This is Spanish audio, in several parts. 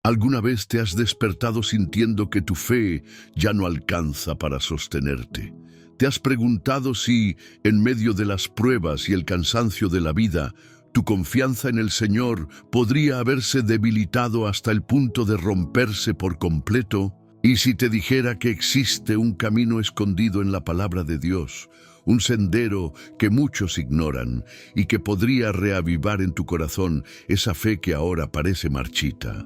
¿Alguna vez te has despertado sintiendo que tu fe ya no alcanza para sostenerte? ¿Te has preguntado si, en medio de las pruebas y el cansancio de la vida, tu confianza en el Señor podría haberse debilitado hasta el punto de romperse por completo? ¿Y si te dijera que existe un camino escondido en la palabra de Dios, un sendero que muchos ignoran y que podría reavivar en tu corazón esa fe que ahora parece marchita?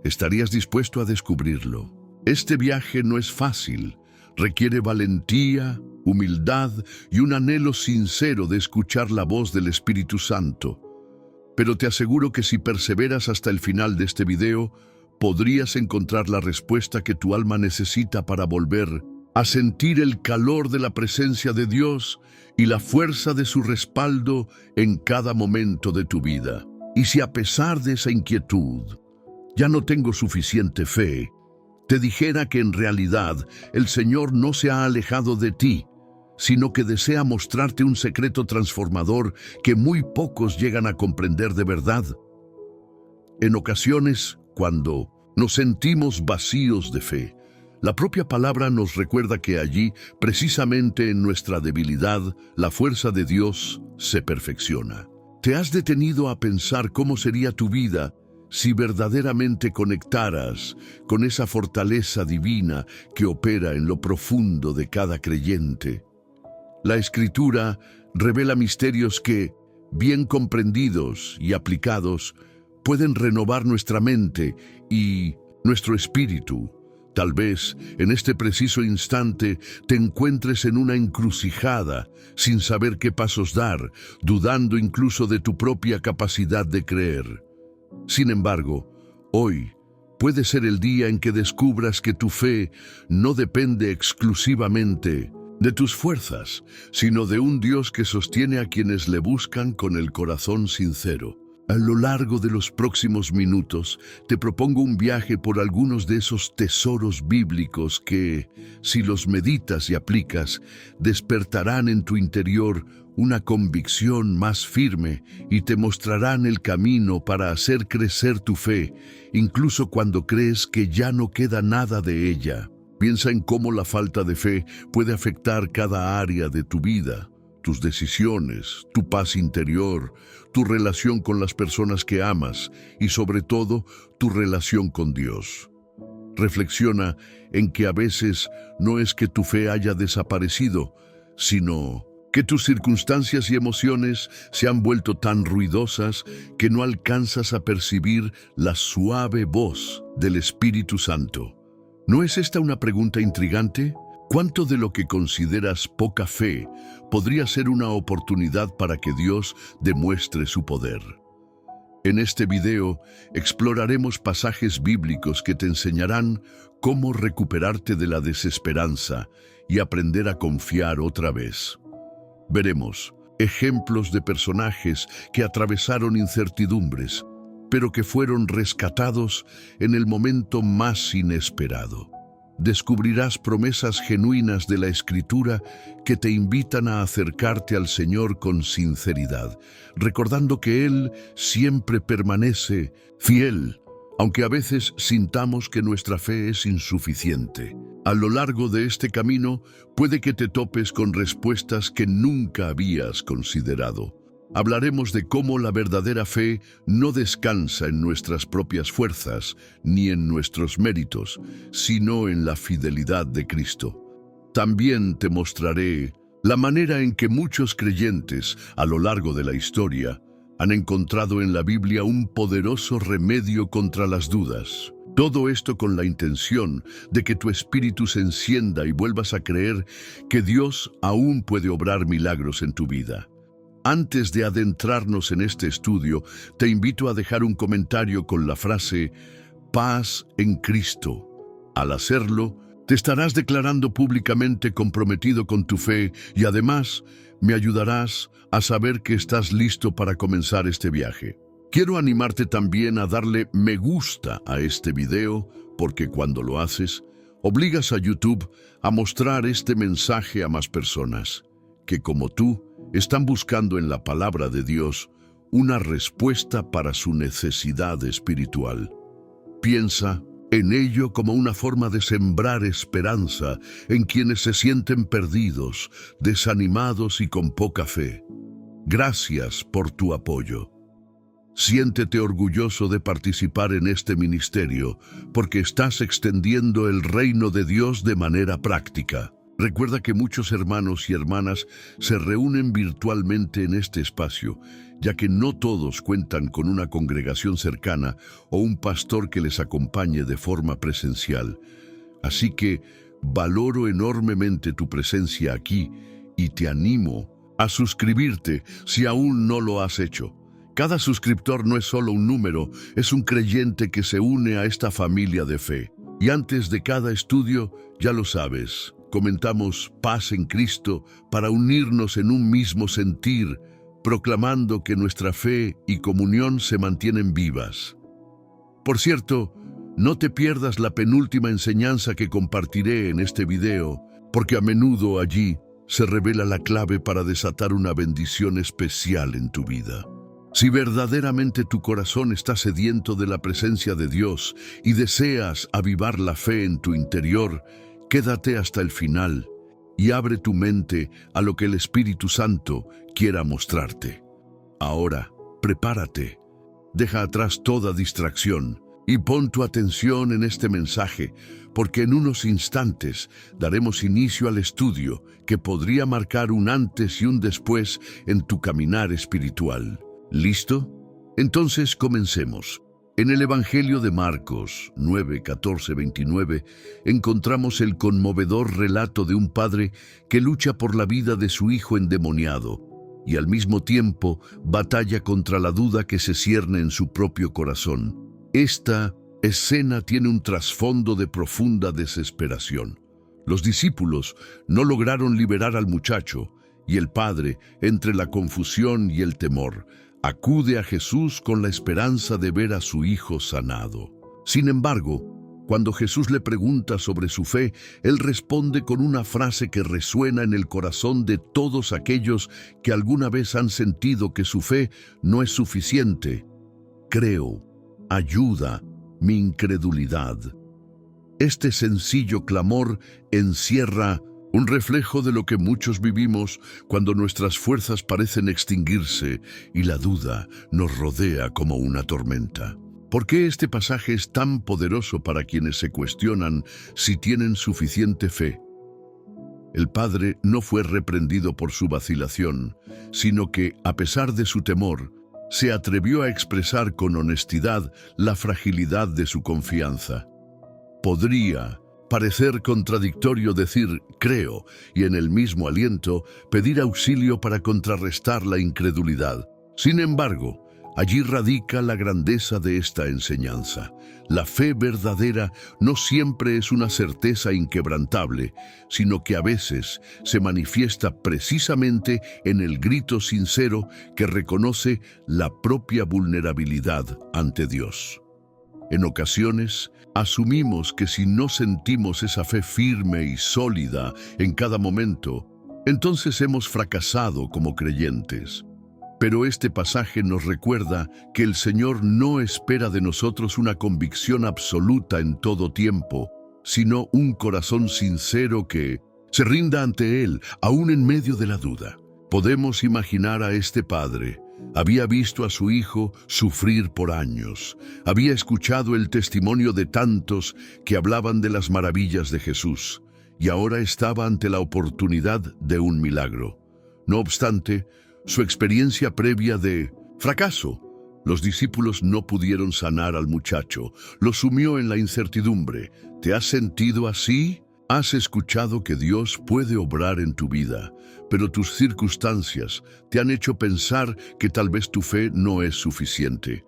¿Estarías dispuesto a descubrirlo? Este viaje no es fácil. Requiere valentía, humildad y un anhelo sincero de escuchar la voz del Espíritu Santo. Pero te aseguro que si perseveras hasta el final de este video, podrías encontrar la respuesta que tu alma necesita para volver a sentir el calor de la presencia de Dios y la fuerza de su respaldo en cada momento de tu vida. Y si a pesar de esa inquietud, ya no tengo suficiente fe, te dijera que en realidad el Señor no se ha alejado de ti, sino que desea mostrarte un secreto transformador que muy pocos llegan a comprender de verdad. En ocasiones, cuando nos sentimos vacíos de fe, la propia palabra nos recuerda que allí, precisamente en nuestra debilidad, la fuerza de Dios se perfecciona. ¿Te has detenido a pensar cómo sería tu vida si verdaderamente conectaras con esa fortaleza divina que opera en lo profundo de cada creyente? La Escritura revela misterios que, bien comprendidos y aplicados, pueden renovar nuestra mente y nuestro espíritu. Tal vez en este preciso instante te encuentres en una encrucijada, sin saber qué pasos dar, dudando incluso de tu propia capacidad de creer. Sin embargo, hoy puede ser el día en que descubras que tu fe no depende exclusivamente de tus fuerzas, sino de un Dios que sostiene a quienes le buscan con el corazón sincero. A lo largo de los próximos minutos, te propongo un viaje por algunos de esos tesoros bíblicos que, si los meditas y aplicas, despertarán en tu interior una convicción más firme y te mostrarán el camino para hacer crecer tu fe, incluso cuando crees que ya no queda nada de ella. Piensa en cómo la falta de fe puede afectar cada área de tu vida, tus decisiones, tu paz interior, tu relación con las personas que amas y sobre todo tu relación con Dios. Reflexiona en que a veces no es que tu fe haya desaparecido, sino que tus circunstancias y emociones se han vuelto tan ruidosas que no alcanzas a percibir la suave voz del Espíritu Santo. ¿No es esta una pregunta intrigante? ¿Cuánto de lo que consideras poca fe podría ser una oportunidad para que Dios demuestre su poder? En este video exploraremos pasajes bíblicos que te enseñarán cómo recuperarte de la desesperanza y aprender a confiar otra vez. Veremos ejemplos de personajes que atravesaron incertidumbres, pero que fueron rescatados en el momento más inesperado. Descubrirás promesas genuinas de la Escritura que te invitan a acercarte al Señor con sinceridad, recordando que Él siempre permanece fiel, aunque a veces sintamos que nuestra fe es insuficiente. A lo largo de este camino, puede que te topes con respuestas que nunca habías considerado. Hablaremos de cómo la verdadera fe no descansa en nuestras propias fuerzas ni en nuestros méritos, sino en la fidelidad de Cristo. También te mostraré la manera en que muchos creyentes a lo largo de la historia han encontrado en la Biblia un poderoso remedio contra las dudas. Todo esto con la intención de que tu espíritu se encienda y vuelvas a creer que Dios aún puede obrar milagros en tu vida. Antes de adentrarnos en este estudio, te invito a dejar un comentario con la frase «Paz en Cristo». Al hacerlo, te estarás declarando públicamente comprometido con tu fe y además me ayudarás a saber que estás listo para comenzar este viaje. Quiero animarte también a darle me gusta a este video, porque cuando lo haces, obligas a YouTube a mostrar este mensaje a más personas que, como tú, están buscando en la palabra de Dios una respuesta para su necesidad espiritual. Piensa en ello como una forma de sembrar esperanza en quienes se sienten perdidos, desanimados y con poca fe. Gracias por tu apoyo. Siéntete orgulloso de participar en este ministerio porque estás extendiendo el reino de Dios de manera práctica. Recuerda que muchos hermanos y hermanas se reúnen virtualmente en este espacio, ya que no todos cuentan con una congregación cercana o un pastor que les acompañe de forma presencial. Así que valoro enormemente tu presencia aquí y te animo a suscribirte si aún no lo has hecho. Cada suscriptor no es solo un número, es un creyente que se une a esta familia de fe. Y antes de cada estudio, ya lo sabes, comentamos paz en Cristo para unirnos en un mismo sentir, proclamando que nuestra fe y comunión se mantienen vivas. Por cierto, no te pierdas la penúltima enseñanza que compartiré en este video, porque a menudo allí se revela la clave para desatar una bendición especial en tu vida. Si verdaderamente tu corazón está sediento de la presencia de Dios y deseas avivar la fe en tu interior, quédate hasta el final y abre tu mente a lo que el Espíritu Santo quiera mostrarte. Ahora, prepárate, deja atrás toda distracción y pon tu atención en este mensaje, porque en unos instantes daremos inicio al estudio que podría marcar un antes y un después en tu caminar espiritual. ¿Listo? Entonces comencemos. En el Evangelio de Marcos 9, 14, 29 encontramos el conmovedor relato de un padre que lucha por la vida de su hijo endemoniado y al mismo tiempo batalla contra la duda que se cierne en su propio corazón. Esta escena tiene un trasfondo de profunda desesperación. Los discípulos no lograron liberar al muchacho y el padre, entre la confusión y el temor, acude a Jesús con la esperanza de ver a su hijo sanado. Sin embargo, cuando Jesús le pregunta sobre su fe, él responde con una frase que resuena en el corazón de todos aquellos que alguna vez han sentido que su fe no es suficiente. Creo, ayuda mi incredulidad. Este sencillo clamor encierra un reflejo de lo que muchos vivimos cuando nuestras fuerzas parecen extinguirse y la duda nos rodea como una tormenta. ¿Por qué este pasaje es tan poderoso para quienes se cuestionan si tienen suficiente fe? El padre no fue reprendido por su vacilación, sino que, a pesar de su temor, se atrevió a expresar con honestidad la fragilidad de su confianza. Podría parecer contradictorio decir creo y en el mismo aliento pedir auxilio para contrarrestar la incredulidad. Sin embargo, allí radica la grandeza de esta enseñanza. La fe verdadera no siempre es una certeza inquebrantable, sino que a veces se manifiesta precisamente en el grito sincero que reconoce la propia vulnerabilidad ante Dios. En ocasiones, asumimos que si no sentimos esa fe firme y sólida en cada momento, entonces hemos fracasado como creyentes. Pero este pasaje nos recuerda que el Señor no espera de nosotros una convicción absoluta en todo tiempo, sino un corazón sincero que se rinda ante Él, aún en medio de la duda. Podemos imaginar a este padre. Había visto a su hijo sufrir por años. Había escuchado el testimonio de tantos que hablaban de las maravillas de Jesús, y ahora estaba ante la oportunidad de un milagro. No obstante, su experiencia previa de fracaso, los discípulos no pudieron sanar al muchacho, lo sumió en la incertidumbre. ¿Te has sentido así? Has escuchado que Dios puede obrar en tu vida, pero tus circunstancias te han hecho pensar que tal vez tu fe no es suficiente.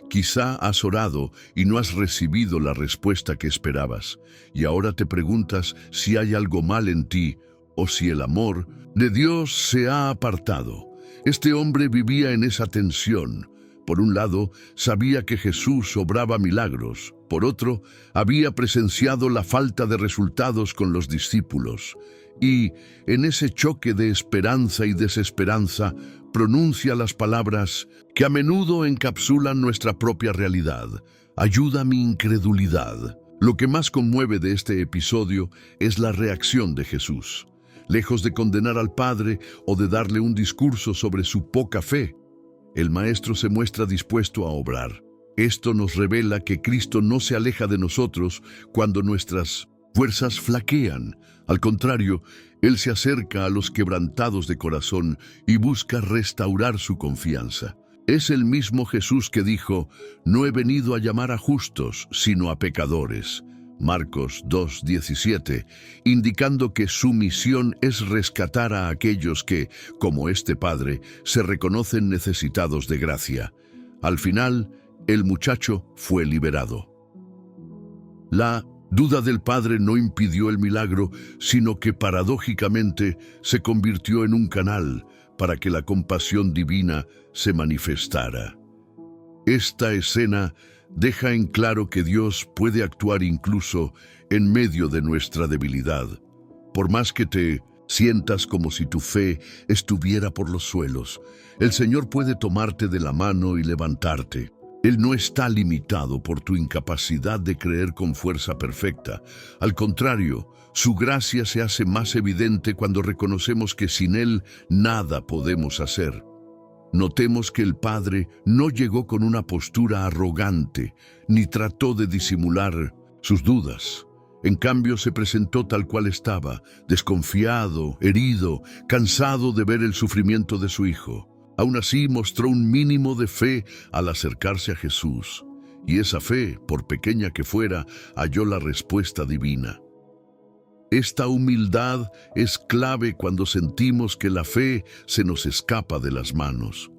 Quizá has orado y no has recibido la respuesta que esperabas, y ahora te preguntas si hay algo mal en ti o si el amor de Dios se ha apartado. Este hombre vivía en esa tensión. Por un lado, sabía que Jesús obraba milagros. Por otro, había presenciado la falta de resultados con los discípulos. Y, en ese choque de esperanza y desesperanza, pronuncia las palabras que a menudo encapsulan nuestra propia realidad. ayuda a mi incredulidad. Lo que más conmueve de este episodio es la reacción de Jesús. Lejos de condenar al Padre o de darle un discurso sobre su poca fe, el Maestro se muestra dispuesto a obrar. Esto nos revela que Cristo no se aleja de nosotros cuando nuestras fuerzas flaquean. Al contrario, Él se acerca a los quebrantados de corazón y busca restaurar su confianza. Es el mismo Jesús que dijo: «No he venido a llamar a justos, sino a pecadores». Marcos 2:17, indicando que su misión es rescatar a aquellos que, como este padre, se reconocen necesitados de gracia. Al final, el muchacho fue liberado. La duda del padre no impidió el milagro, sino que paradójicamente se convirtió en un canal para que la compasión divina se manifestara. Esta escena deja en claro que Dios puede actuar incluso en medio de nuestra debilidad. Por más que te sientas como si tu fe estuviera por los suelos, el Señor puede tomarte de la mano y levantarte. Él no está limitado por tu incapacidad de creer con fuerza perfecta. Al contrario, su gracia se hace más evidente cuando reconocemos que sin Él nada podemos hacer. Notemos que el Padre no llegó con una postura arrogante, ni trató de disimular sus dudas. En cambio, se presentó tal cual estaba, desconfiado, herido, cansado de ver el sufrimiento de su Hijo. Aún así, mostró un mínimo de fe al acercarse a Jesús, y esa fe, por pequeña que fuera, halló la respuesta divina. Esta humildad es clave cuando sentimos que la fe se nos escapa de las manos.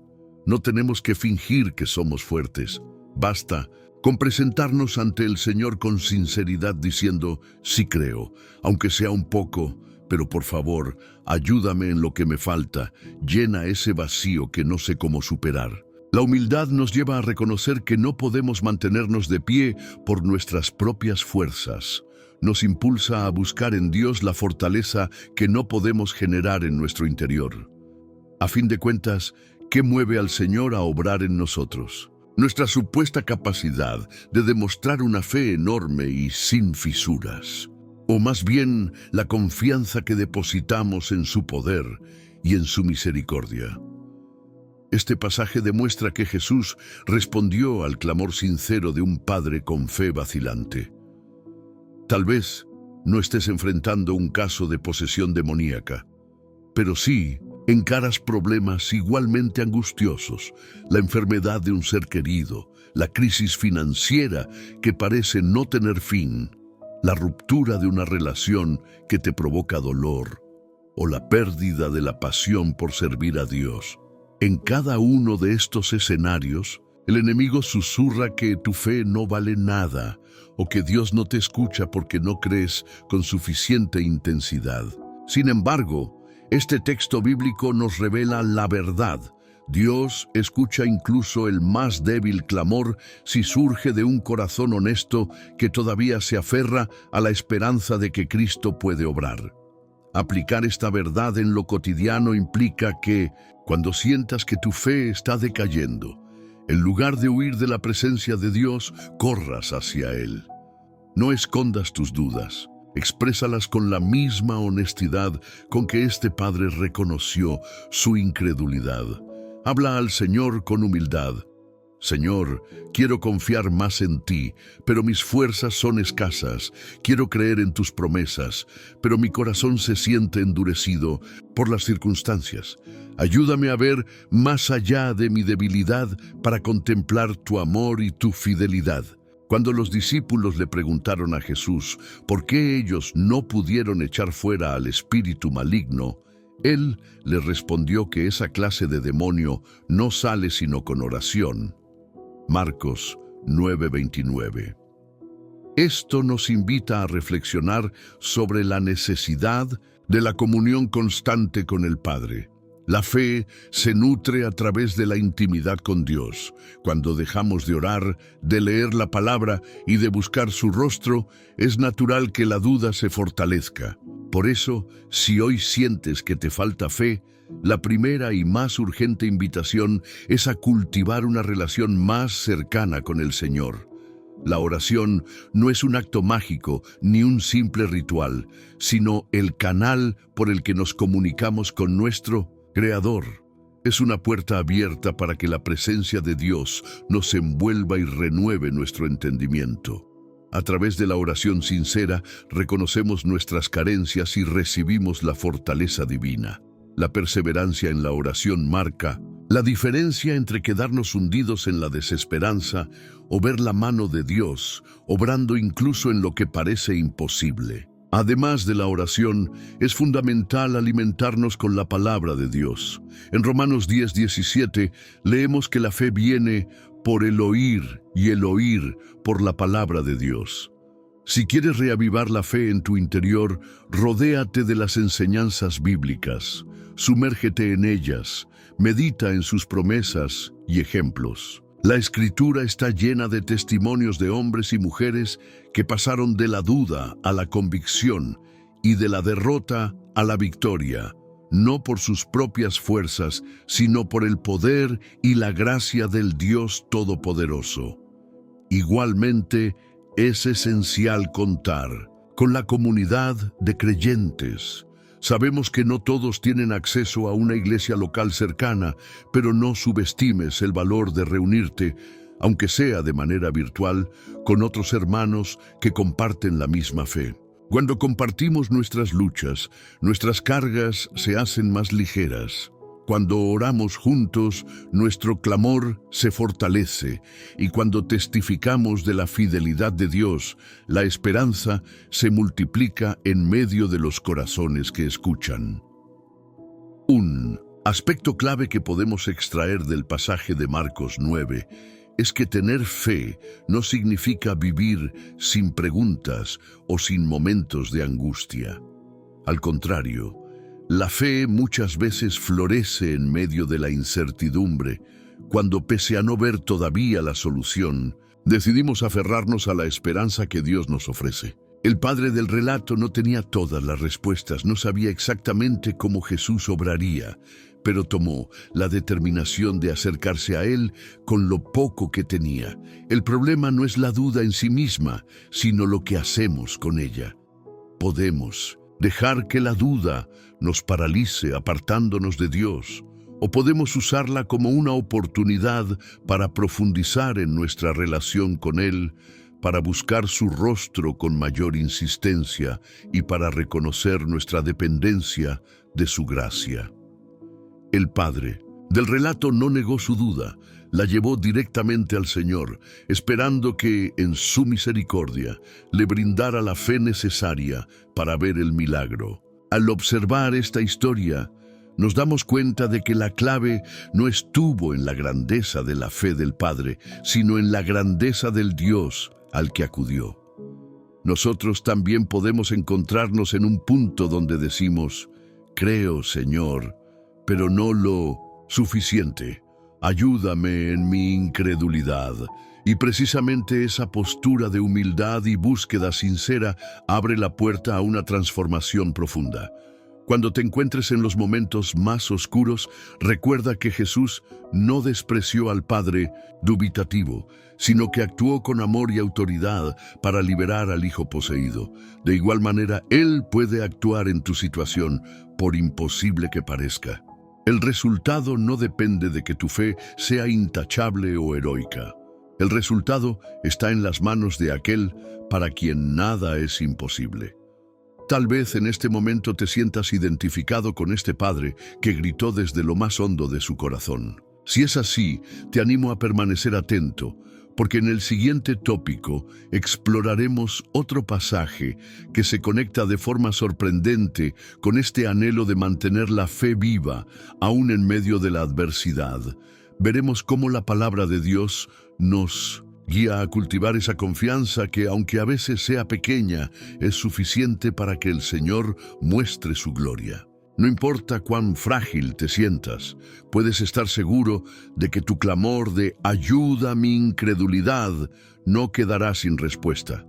No tenemos que fingir que somos fuertes. Basta con presentarnos ante el Señor con sinceridad diciendo: «Sí creo, aunque sea un poco, pero por favor, ayúdame en lo que me falta, llena ese vacío que no sé cómo superar». La humildad nos lleva a reconocer que no podemos mantenernos de pie por nuestras propias fuerzas. Nos impulsa a buscar en Dios la fortaleza que no podemos generar en nuestro interior. A fin de cuentas, ¿qué mueve al Señor a obrar en nosotros? Nuestra supuesta capacidad de demostrar una fe enorme y sin fisuras. O más bien, la confianza que depositamos en su poder y en su misericordia. Este pasaje demuestra que Jesús respondió al clamor sincero de un padre con fe vacilante. Tal vez no estés enfrentando un caso de posesión demoníaca, pero sí encaras problemas igualmente angustiosos, la enfermedad de un ser querido, la crisis financiera que parece no tener fin, la ruptura de una relación que te provoca dolor, o la pérdida de la pasión por servir a Dios. En cada uno de estos escenarios, el enemigo susurra que tu fe no vale nada, o que Dios no te escucha porque no crees con suficiente intensidad. Sin embargo, este texto bíblico nos revela la verdad. Dios escucha incluso el más débil clamor si surge de un corazón honesto que todavía se aferra a la esperanza de que Cristo puede obrar. Aplicar esta verdad en lo cotidiano implica que, cuando sientas que tu fe está decayendo, en lugar de huir de la presencia de Dios, corras hacia Él. No escondas tus dudas, exprésalas con la misma honestidad con que este padre reconoció su incredulidad. Habla al Señor con humildad. Señor, quiero confiar más en ti, pero mis fuerzas son escasas. Quiero creer en tus promesas, pero mi corazón se siente endurecido por las circunstancias. Ayúdame a ver más allá de mi debilidad para contemplar tu amor y tu fidelidad. Cuando los discípulos le preguntaron a Jesús por qué ellos no pudieron echar fuera al espíritu maligno, Él les respondió que esa clase de demonio no sale sino con oración. Marcos 9:29. Esto nos invita a reflexionar sobre la necesidad de la comunión constante con el Padre. La fe se nutre a través de la intimidad con Dios. Cuando dejamos de orar, de leer la palabra y de buscar su rostro, es natural que la duda se fortalezca. Por eso, si hoy sientes que te falta fe, la primera y más urgente invitación es a cultivar una relación más cercana con el Señor. La oración no es un acto mágico ni un simple ritual, sino el canal por el que nos comunicamos con nuestro Creador. Es una puerta abierta para que la presencia de Dios nos envuelva y renueve nuestro entendimiento. A través de la oración sincera, reconocemos nuestras carencias y recibimos la fortaleza divina. La perseverancia en la oración marca la diferencia entre quedarnos hundidos en la desesperanza o ver la mano de Dios, obrando incluso en lo que parece imposible. Además de la oración, es fundamental alimentarnos con la palabra de Dios. En Romanos 10:17 leemos que la fe viene por el oír y el oír por la palabra de Dios. Si quieres reavivar la fe en tu interior, rodéate de las enseñanzas bíblicas, sumérgete en ellas, medita en sus promesas y ejemplos. La Escritura está llena de testimonios de hombres y mujeres que pasaron de la duda a la convicción y de la derrota a la victoria, no por sus propias fuerzas, sino por el poder y la gracia del Dios Todopoderoso. Igualmente, es esencial contar con la comunidad de creyentes. Sabemos que no todos tienen acceso a una iglesia local cercana, pero no subestimes el valor de reunirte, aunque sea de manera virtual, con otros hermanos que comparten la misma fe. Cuando compartimos nuestras luchas, nuestras cargas se hacen más ligeras. Cuando oramos juntos, nuestro clamor se fortalece, y cuando testificamos de la fidelidad de Dios, la esperanza se multiplica en medio de los corazones que escuchan. Un aspecto clave que podemos extraer del pasaje de Marcos 9 es que tener fe no significa vivir sin preguntas o sin momentos de angustia. Al contrario, la fe muchas veces florece en medio de la incertidumbre, cuando pese a no ver todavía la solución, decidimos aferrarnos a la esperanza que Dios nos ofrece. El padre del relato no tenía todas las respuestas, no sabía exactamente cómo Jesús obraría, pero tomó la determinación de acercarse a Él con lo poco que tenía. El problema no es la duda en sí misma, sino lo que hacemos con ella. Podemos dejar que la duda nos paralice apartándonos de Dios, o podemos usarla como una oportunidad para profundizar en nuestra relación con Él, para buscar su rostro con mayor insistencia y para reconocer nuestra dependencia de su gracia. El padre del relato no negó su duda, la llevó directamente al Señor, esperando que, en su misericordia, le brindara la fe necesaria para ver el milagro. Al observar esta historia, nos damos cuenta de que la clave no estuvo en la grandeza de la fe del Padre, sino en la grandeza del Dios al que acudió. Nosotros también podemos encontrarnos en un punto donde decimos, creo, Señor, pero no lo suficiente. Ayúdame en mi incredulidad. Y precisamente esa postura de humildad y búsqueda sincera abre la puerta a una transformación profunda. Cuando te encuentres en los momentos más oscuros, recuerda que Jesús no despreció al Padre dubitativo, sino que actuó con amor y autoridad para liberar al hijo poseído. De igual manera, Él puede actuar en tu situación, por imposible que parezca. El resultado no depende de que tu fe sea intachable o heroica. El resultado está en las manos de aquel para quien nada es imposible. Tal vez en este momento te sientas identificado con este padre que gritó desde lo más hondo de su corazón. Si es así, te animo a permanecer atento, porque en el siguiente tópico exploraremos otro pasaje que se conecta de forma sorprendente con este anhelo de mantener la fe viva, aún en medio de la adversidad. Veremos cómo la palabra de Dios nos guía a cultivar esa confianza que, aunque a veces sea pequeña, es suficiente para que el Señor muestre su gloria. No importa cuán frágil te sientas, puedes estar seguro de que tu clamor de «ayuda a mi incredulidad» no quedará sin respuesta.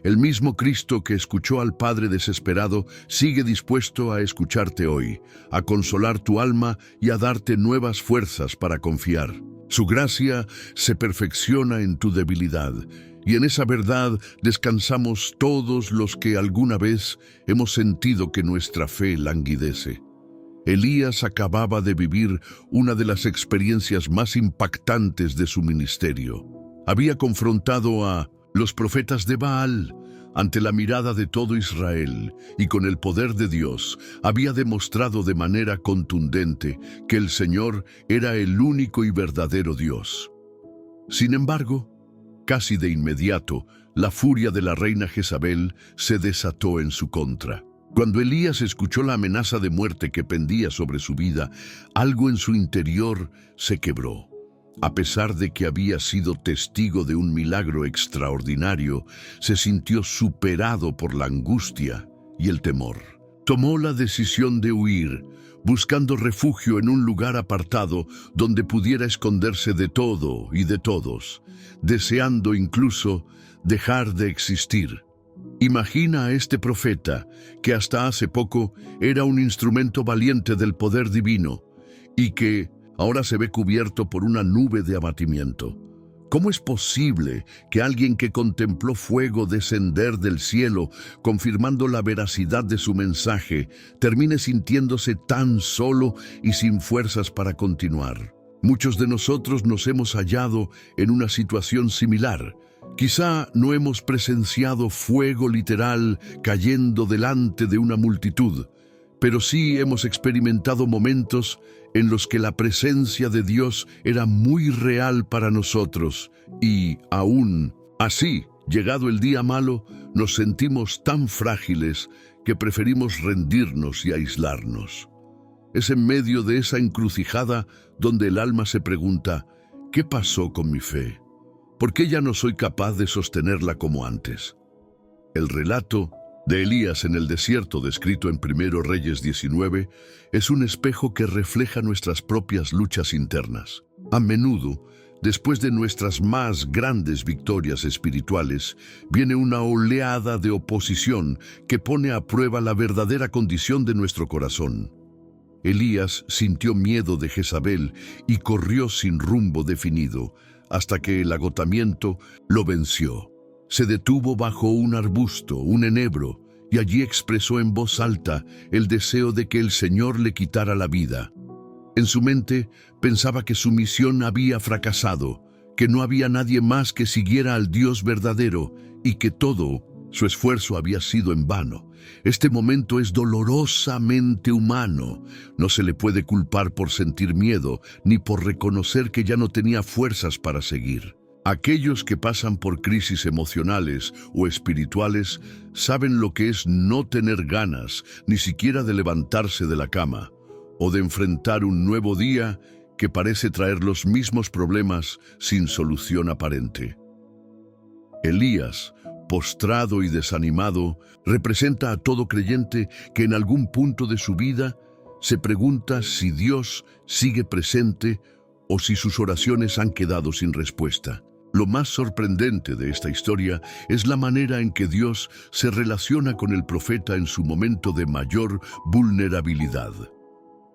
El mismo Cristo que escuchó al Padre desesperado sigue dispuesto a escucharte hoy, a consolar tu alma y a darte nuevas fuerzas para confiar. Su gracia se perfecciona en tu debilidad, Y en esa verdad descansamos todos los que alguna vez hemos sentido que nuestra fe languidece. Elías acababa de vivir una de las experiencias más impactantes de su ministerio. Había confrontado a los profetas de Baal ante la mirada de todo Israel y con el poder de Dios había demostrado de manera contundente que el Señor era el único y verdadero Dios. Sin embargo, casi de inmediato, la furia de la reina Jezabel se desató en su contra. Cuando Elías escuchó la amenaza de muerte que pendía sobre su vida, algo en su interior se quebró. A pesar de que había sido testigo de un milagro extraordinario, se sintió superado por la angustia y el temor. Tomó la decisión de huir, buscando refugio en un lugar apartado donde pudiera esconderse de todo y de todos, deseando incluso dejar de existir. Imagina a este profeta, que hasta hace poco era un instrumento valiente del poder divino, y que ahora se ve cubierto por una nube de abatimiento. ¿Cómo es posible que alguien que contempló fuego descender del cielo, confirmando la veracidad de su mensaje, termine sintiéndose tan solo y sin fuerzas para continuar? Muchos de nosotros nos hemos hallado en una situación similar. Quizá no hemos presenciado fuego literal cayendo delante de una multitud, pero sí hemos experimentado momentos en los que la presencia de Dios era muy real para nosotros y, aún así, llegado el día malo, nos sentimos tan frágiles que preferimos rendirnos y aislarnos. Es en medio de esa encrucijada donde el alma se pregunta, ¿qué pasó con mi fe? ¿Por qué ya no soy capaz de sostenerla como antes? El relato de Elías en el desierto, descrito en 1 Reyes 19, es un espejo que refleja nuestras propias luchas internas. A menudo, después de nuestras más grandes victorias espirituales, viene una oleada de oposición que pone a prueba la verdadera condición de nuestro corazón. Elías sintió miedo de Jezabel y corrió sin rumbo definido, hasta que el agotamiento lo venció. Se detuvo bajo un arbusto, un enebro, y allí expresó en voz alta el deseo de que el Señor le quitara la vida. En su mente pensaba que su misión había fracasado, que no había nadie más que siguiera al Dios verdadero y que todo su esfuerzo había sido en vano. Este momento es dolorosamente humano. No se le puede culpar por sentir miedo ni por reconocer que ya no tenía fuerzas para seguir. Aquellos que pasan por crisis emocionales o espirituales saben lo que es no tener ganas ni siquiera de levantarse de la cama o de enfrentar un nuevo día que parece traer los mismos problemas sin solución aparente. Elías, postrado y desanimado, representa a todo creyente que en algún punto de su vida se pregunta si Dios sigue presente o si sus oraciones han quedado sin respuesta. Lo más sorprendente de esta historia es la manera en que Dios se relaciona con el profeta en su momento de mayor vulnerabilidad.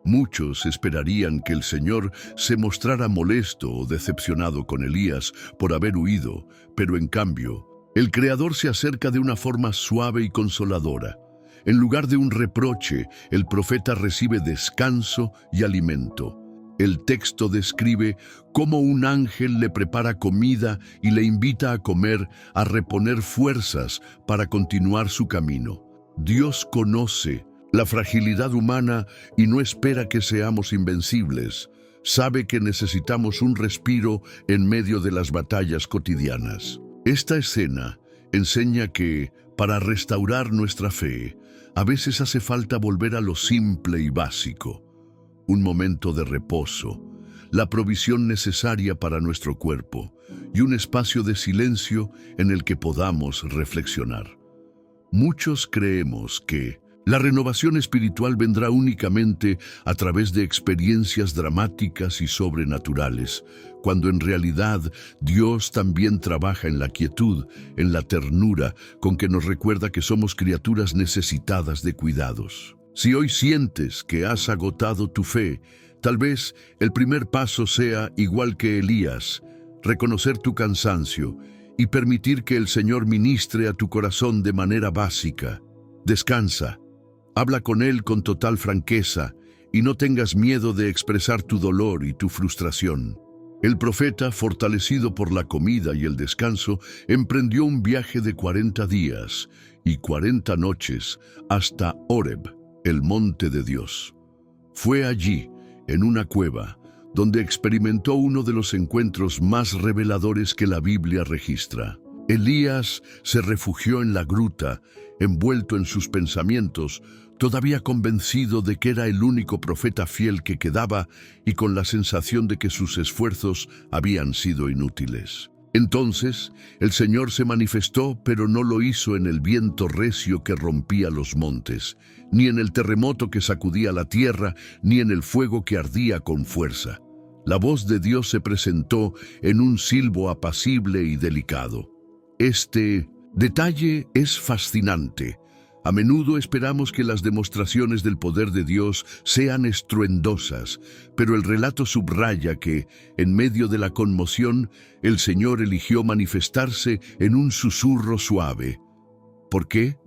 Muchos esperarían que el Señor se mostrara molesto o decepcionado con Elías por haber huido, pero en cambio, el Creador se acerca de una forma suave y consoladora. En lugar de un reproche, el profeta recibe descanso y alimento. El texto describe cómo un ángel le prepara comida y le invita a comer, a reponer fuerzas para continuar su camino. Dios conoce la fragilidad humana y no espera que seamos invencibles. Sabe que necesitamos un respiro en medio de las batallas cotidianas. Esta escena enseña que, para restaurar nuestra fe, a veces hace falta volver a lo simple y básico. Un momento de reposo, la provisión necesaria para nuestro cuerpo y un espacio de silencio en el que podamos reflexionar. Muchos creemos que la renovación espiritual vendrá únicamente a través de experiencias dramáticas y sobrenaturales, cuando en realidad Dios también trabaja en la quietud, en la ternura, con que nos recuerda que somos criaturas necesitadas de cuidados. Si hoy sientes que has agotado tu fe, tal vez el primer paso sea, igual que Elías, reconocer tu cansancio y permitir que el Señor ministre a tu corazón de manera básica. Descansa, habla con Él con total franqueza y no tengas miedo de expresar tu dolor y tu frustración. El profeta, fortalecido por la comida y el descanso, emprendió un viaje de 40 días y 40 noches hasta Horeb, el monte de Dios. Fue allí, en una cueva, donde experimentó uno de los encuentros más reveladores que la Biblia registra. Elías se refugió en la gruta, envuelto en sus pensamientos, todavía convencido de que era el único profeta fiel que quedaba y con la sensación de que sus esfuerzos habían sido inútiles. Entonces, el Señor se manifestó, pero no lo hizo en el viento recio que rompía los montes, ni en el terremoto que sacudía la tierra, ni en el fuego que ardía con fuerza. La voz de Dios se presentó en un silbo apacible y delicado. Este detalle es fascinante. A menudo esperamos que las demostraciones del poder de Dios sean estruendosas, pero el relato subraya que, en medio de la conmoción, el Señor eligió manifestarse en un susurro suave. ¿Por qué?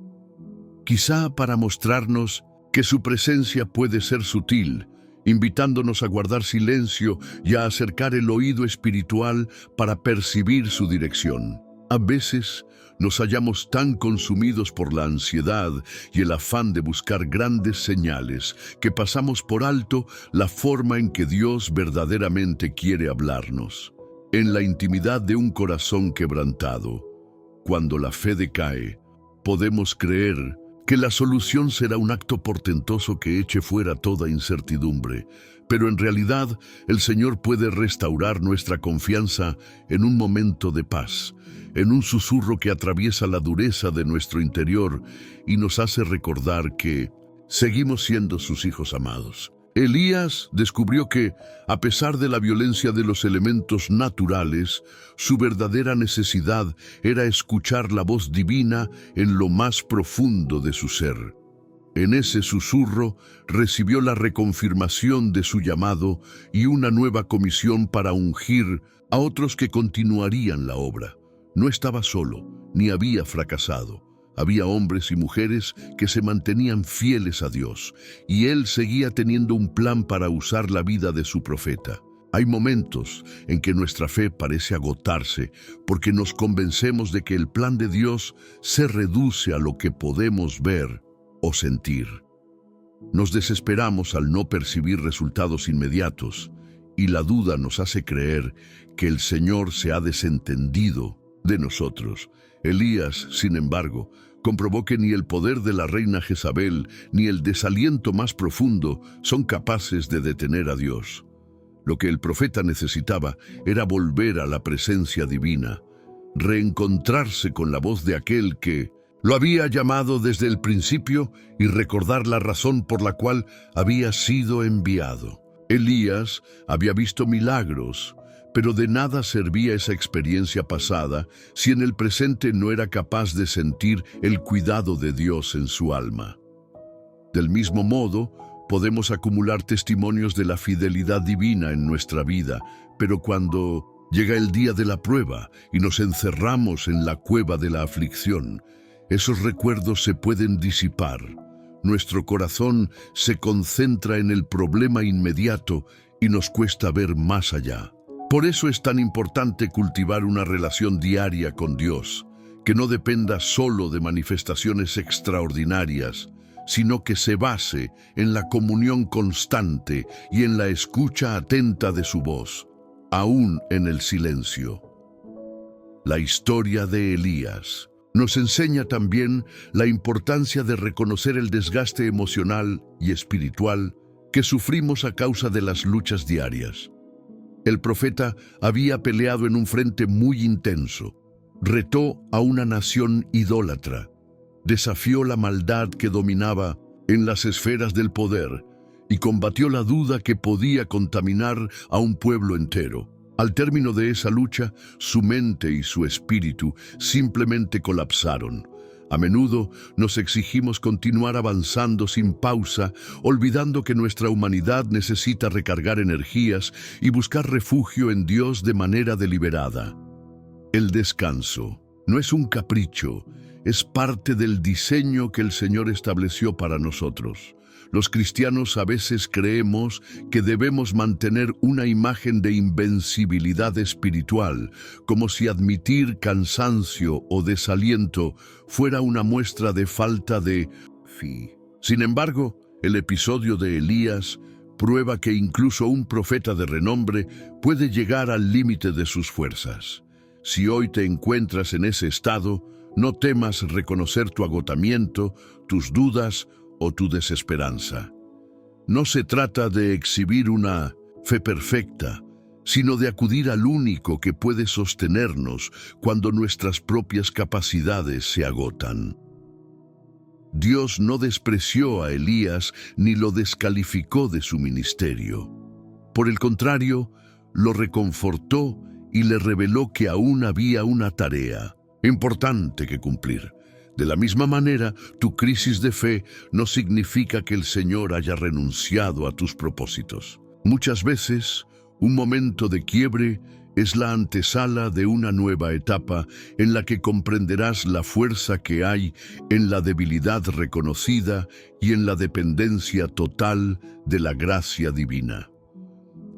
Quizá para mostrarnos que su presencia puede ser sutil, invitándonos a guardar silencio y a acercar el oído espiritual para percibir su dirección. A veces nos hallamos tan consumidos por la ansiedad y el afán de buscar grandes señales que pasamos por alto la forma en que Dios verdaderamente quiere hablarnos. En la intimidad de un corazón quebrantado, cuando la fe decae, podemos creer que la solución será un acto portentoso que eche fuera toda incertidumbre, pero en realidad el Señor puede restaurar nuestra confianza en un momento de paz, en un susurro que atraviesa la dureza de nuestro interior y nos hace recordar que seguimos siendo sus hijos amados. Elías descubrió que, a pesar de la violencia de los elementos naturales, su verdadera necesidad era escuchar la voz divina en lo más profundo de su ser. En ese susurro recibió la reconfirmación de su llamado y una nueva comisión para ungir a otros que continuarían la obra. No estaba solo, ni había fracasado. Había hombres y mujeres que se mantenían fieles a Dios, y Él seguía teniendo un plan para usar la vida de su profeta. Hay momentos en que nuestra fe parece agotarse porque nos convencemos de que el plan de Dios se reduce a lo que podemos ver o sentir. Nos desesperamos al no percibir resultados inmediatos, y la duda nos hace creer que el Señor se ha desentendido de nosotros. Elías, sin embargo, comprobó que ni el poder de la reina Jezabel ni el desaliento más profundo son capaces de detener a Dios. Lo que el profeta necesitaba era volver a la presencia divina, reencontrarse con la voz de aquel que lo había llamado desde el principio y recordar la razón por la cual había sido enviado. Elías había visto milagros, pero de nada servía esa experiencia pasada si en el presente no era capaz de sentir el cuidado de Dios en su alma. Del mismo modo, podemos acumular testimonios de la fidelidad divina en nuestra vida, pero cuando llega el día de la prueba y nos encerramos en la cueva de la aflicción, esos recuerdos se pueden disipar. Nuestro corazón se concentra en el problema inmediato y nos cuesta ver más allá. Por eso es tan importante cultivar una relación diaria con Dios, que no dependa solo de manifestaciones extraordinarias, sino que se base en la comunión constante y en la escucha atenta de su voz, aún en el silencio. La historia de Elías nos enseña también la importancia de reconocer el desgaste emocional y espiritual que sufrimos a causa de las luchas diarias. El profeta había peleado en un frente muy intenso, retó a una nación idólatra, desafió la maldad que dominaba en las esferas del poder y combatió la duda que podía contaminar a un pueblo entero. Al término de esa lucha, su mente y su espíritu simplemente colapsaron. A menudo nos exigimos continuar avanzando sin pausa, olvidando que nuestra humanidad necesita recargar energías y buscar refugio en Dios de manera deliberada. El descanso no es un capricho, es parte del diseño que el Señor estableció para nosotros. Los cristianos a veces creemos que debemos mantener una imagen de invencibilidad espiritual, como si admitir cansancio o desaliento fuera una muestra de falta de fe. Sin embargo, el episodio de Elías prueba que incluso un profeta de renombre puede llegar al límite de sus fuerzas. Si hoy te encuentras en ese estado, no temas reconocer tu agotamiento, tus dudas o tu desesperanza. No se trata de exhibir una fe perfecta, sino de acudir al único que puede sostenernos cuando nuestras propias capacidades se agotan. Dios no despreció a Elías ni lo descalificó de su ministerio. Por el contrario, lo reconfortó y le reveló que aún había una tarea importante que cumplir. De la misma manera, tu crisis de fe no significa que el Señor haya renunciado a tus propósitos. Muchas veces, un momento de quiebre es la antesala de una nueva etapa en la que comprenderás la fuerza que hay en la debilidad reconocida y en la dependencia total de la gracia divina.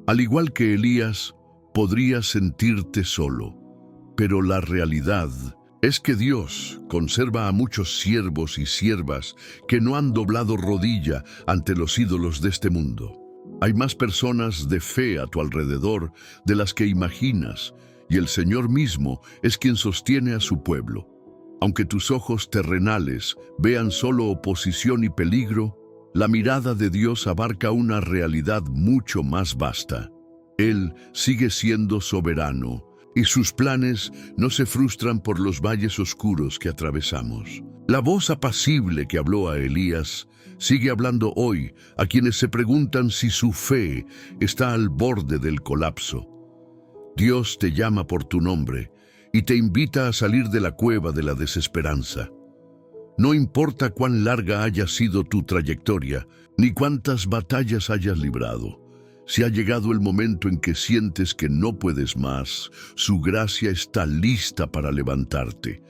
Al igual que Elías, podrías sentirte solo, pero la realidad es que Dios conserva a muchos siervos y siervas que no han doblado rodilla ante los ídolos de este mundo. Hay más personas de fe a tu alrededor de las que imaginas, y el Señor mismo es quien sostiene a su pueblo. Aunque tus ojos terrenales vean solo oposición y peligro, la mirada de Dios abarca una realidad mucho más vasta. Él sigue siendo soberano, y sus planes no se frustran por los valles oscuros que atravesamos. La voz apacible que habló a Elías sigue hablando hoy a quienes se preguntan si su fe está al borde del colapso. Dios te llama por tu nombre y te invita a salir de la cueva de la desesperanza. No importa cuán larga haya sido tu trayectoria, ni cuántas batallas hayas librado. Si ha llegado el momento en que sientes que no puedes más, su gracia está lista para levantarte.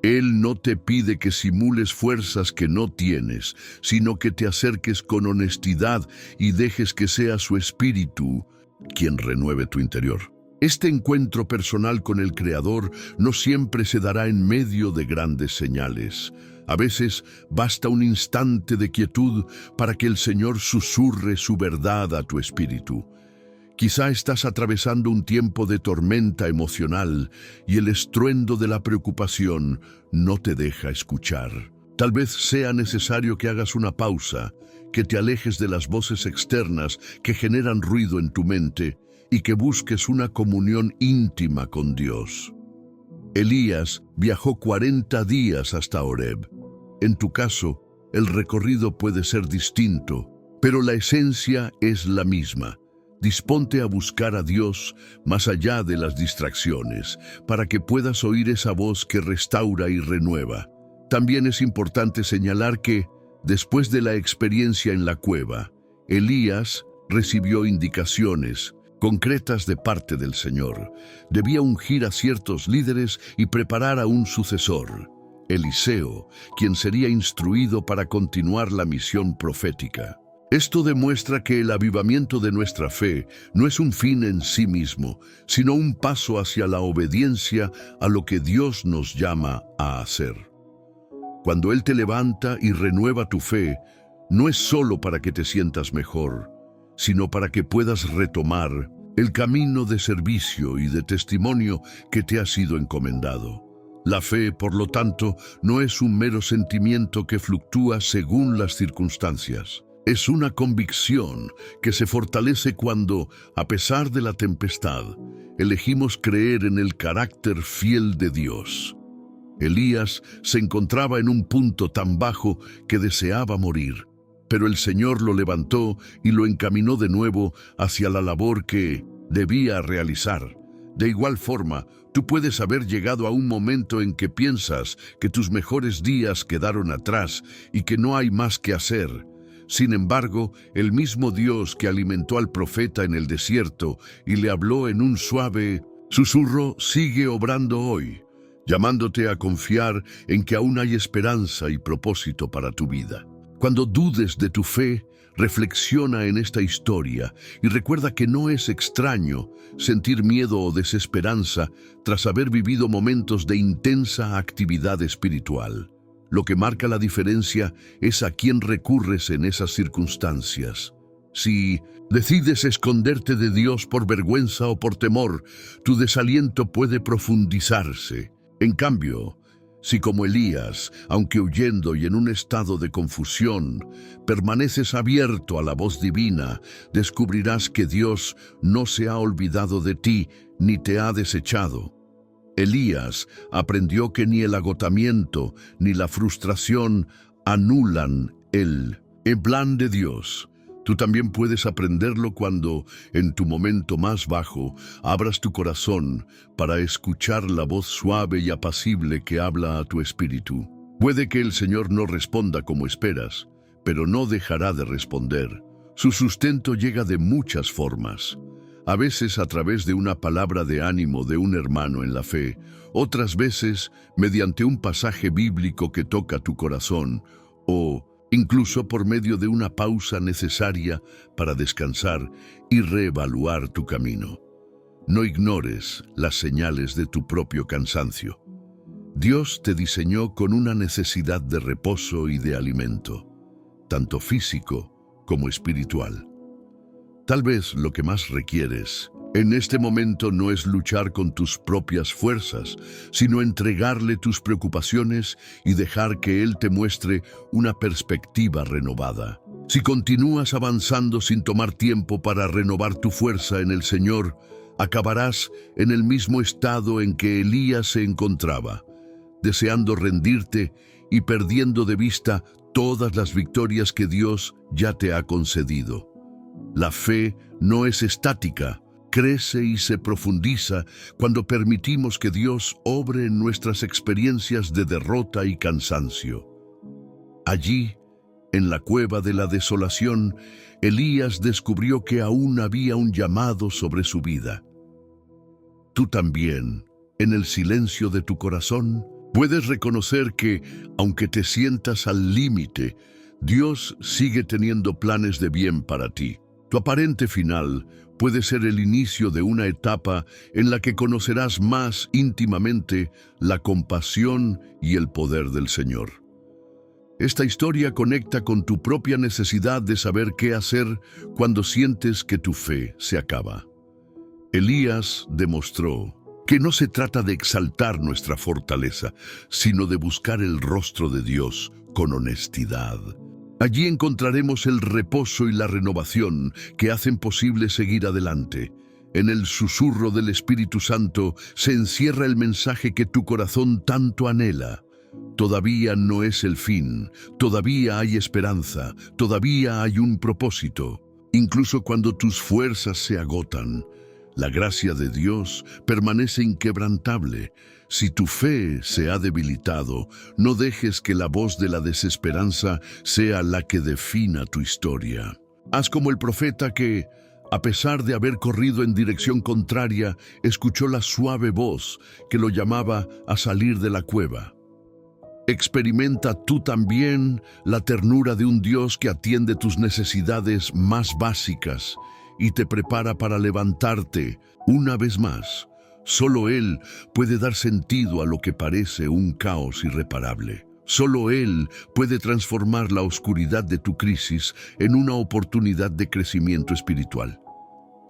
Él no te pide que simules fuerzas que no tienes, sino que te acerques con honestidad y dejes que sea su Espíritu quien renueve tu interior. Este encuentro personal con el Creador no siempre se dará en medio de grandes señales. A veces basta un instante de quietud para que el Señor susurre su verdad a tu espíritu. Quizá estás atravesando un tiempo de tormenta emocional y el estruendo de la preocupación no te deja escuchar. Tal vez sea necesario que hagas una pausa, que te alejes de las voces externas que generan ruido en tu mente y que busques una comunión íntima con Dios. Elías viajó 40 días hasta Horeb. En tu caso, el recorrido puede ser distinto, pero la esencia es la misma. Disponte a buscar a Dios más allá de las distracciones, para que puedas oír esa voz que restaura y renueva. También es importante señalar que, después de la experiencia en la cueva, Elías recibió indicaciones concretas de parte del Señor. Debía ungir a ciertos líderes y preparar a un sucesor, Eliseo, quien sería instruido para continuar la misión profética. Esto demuestra que el avivamiento de nuestra fe no es un fin en sí mismo, sino un paso hacia la obediencia a lo que Dios nos llama a hacer. Cuando Él te levanta y renueva tu fe, no es solo para que te sientas mejor, sino para que puedas retomar el camino de servicio y de testimonio que te ha sido encomendado. La fe, por lo tanto, no es un mero sentimiento que fluctúa según las circunstancias. Es una convicción que se fortalece cuando, a pesar de la tempestad, elegimos creer en el carácter fiel de Dios. Elías se encontraba en un punto tan bajo que deseaba morir, pero el Señor lo levantó y lo encaminó de nuevo hacia la labor que debía realizar. De igual forma, tú puedes haber llegado a un momento en que piensas que tus mejores días quedaron atrás y que no hay más que hacer. Sin embargo, el mismo Dios que alimentó al profeta en el desierto y le habló en un suave Susurro sigue obrando hoy, llamándote a confiar en que aún hay esperanza y propósito para tu vida. Cuando dudes de tu fe, reflexiona en esta historia y recuerda que no es extraño sentir miedo o desesperanza tras haber vivido momentos de intensa actividad espiritual. Lo que marca la diferencia es a quién recurres en esas circunstancias. Si decides esconderte de Dios por vergüenza o por temor, tu desaliento puede profundizarse. En cambio, si como Elías, aunque huyendo y en un estado de confusión, permaneces abierto a la voz divina, descubrirás que Dios no se ha olvidado de ti ni te ha desechado. Elías aprendió que ni el agotamiento ni la frustración anulan el plan de Dios. Tú también puedes aprenderlo cuando, en tu momento más bajo, abras tu corazón para escuchar la voz suave y apacible que habla a tu espíritu. Puede que el Señor no responda como esperas, pero no dejará de responder. Su sustento llega de muchas formas. A veces a través de una palabra de ánimo de un hermano en la fe, otras veces mediante un pasaje bíblico que toca tu corazón, o incluso por medio de una pausa necesaria para descansar y reevaluar tu camino. No ignores las señales de tu propio cansancio. Dios te diseñó con una necesidad de reposo y de alimento, tanto físico como espiritual. Tal vez lo que más requieres en este momento no es luchar con tus propias fuerzas, sino entregarle tus preocupaciones y dejar que Él te muestre una perspectiva renovada. Si continúas avanzando sin tomar tiempo para renovar tu fuerza en el Señor, acabarás en el mismo estado en que Elías se encontraba, deseando rendirte y perdiendo de vista todas las victorias que Dios ya te ha concedido. La fe no es estática, crece y se profundiza cuando permitimos que Dios obre en nuestras experiencias de derrota y cansancio. Allí, en la cueva de la desolación, Elías descubrió que aún había un llamado sobre su vida. Tú también, en el silencio de tu corazón, puedes reconocer que, aunque te sientas al límite, Dios sigue teniendo planes de bien para ti. Tu aparente final puede ser el inicio de una etapa en la que conocerás más íntimamente la compasión y el poder del Señor. Esta historia conecta con tu propia necesidad de saber qué hacer cuando sientes que tu fe se acaba. Elías demostró que no se trata de exaltar nuestra fortaleza, sino de buscar el rostro de Dios con honestidad. Allí encontraremos el reposo y la renovación que hacen posible seguir adelante. En el susurro del Espíritu Santo se encierra el mensaje que tu corazón tanto anhela. Todavía no es el fin, todavía hay esperanza, todavía hay un propósito. Incluso cuando tus fuerzas se agotan, la gracia de Dios permanece inquebrantable. Si tu fe se ha debilitado, no dejes que la voz de la desesperanza sea la que defina tu historia. Haz como el profeta que, a pesar de haber corrido en dirección contraria, escuchó la suave voz que lo llamaba a salir de la cueva. Experimenta tú también la ternura de un Dios que atiende tus necesidades más básicas y te prepara para levantarte una vez más. Solo Él puede dar sentido a lo que parece un caos irreparable. Solo Él puede transformar la oscuridad de tu crisis en una oportunidad de crecimiento espiritual.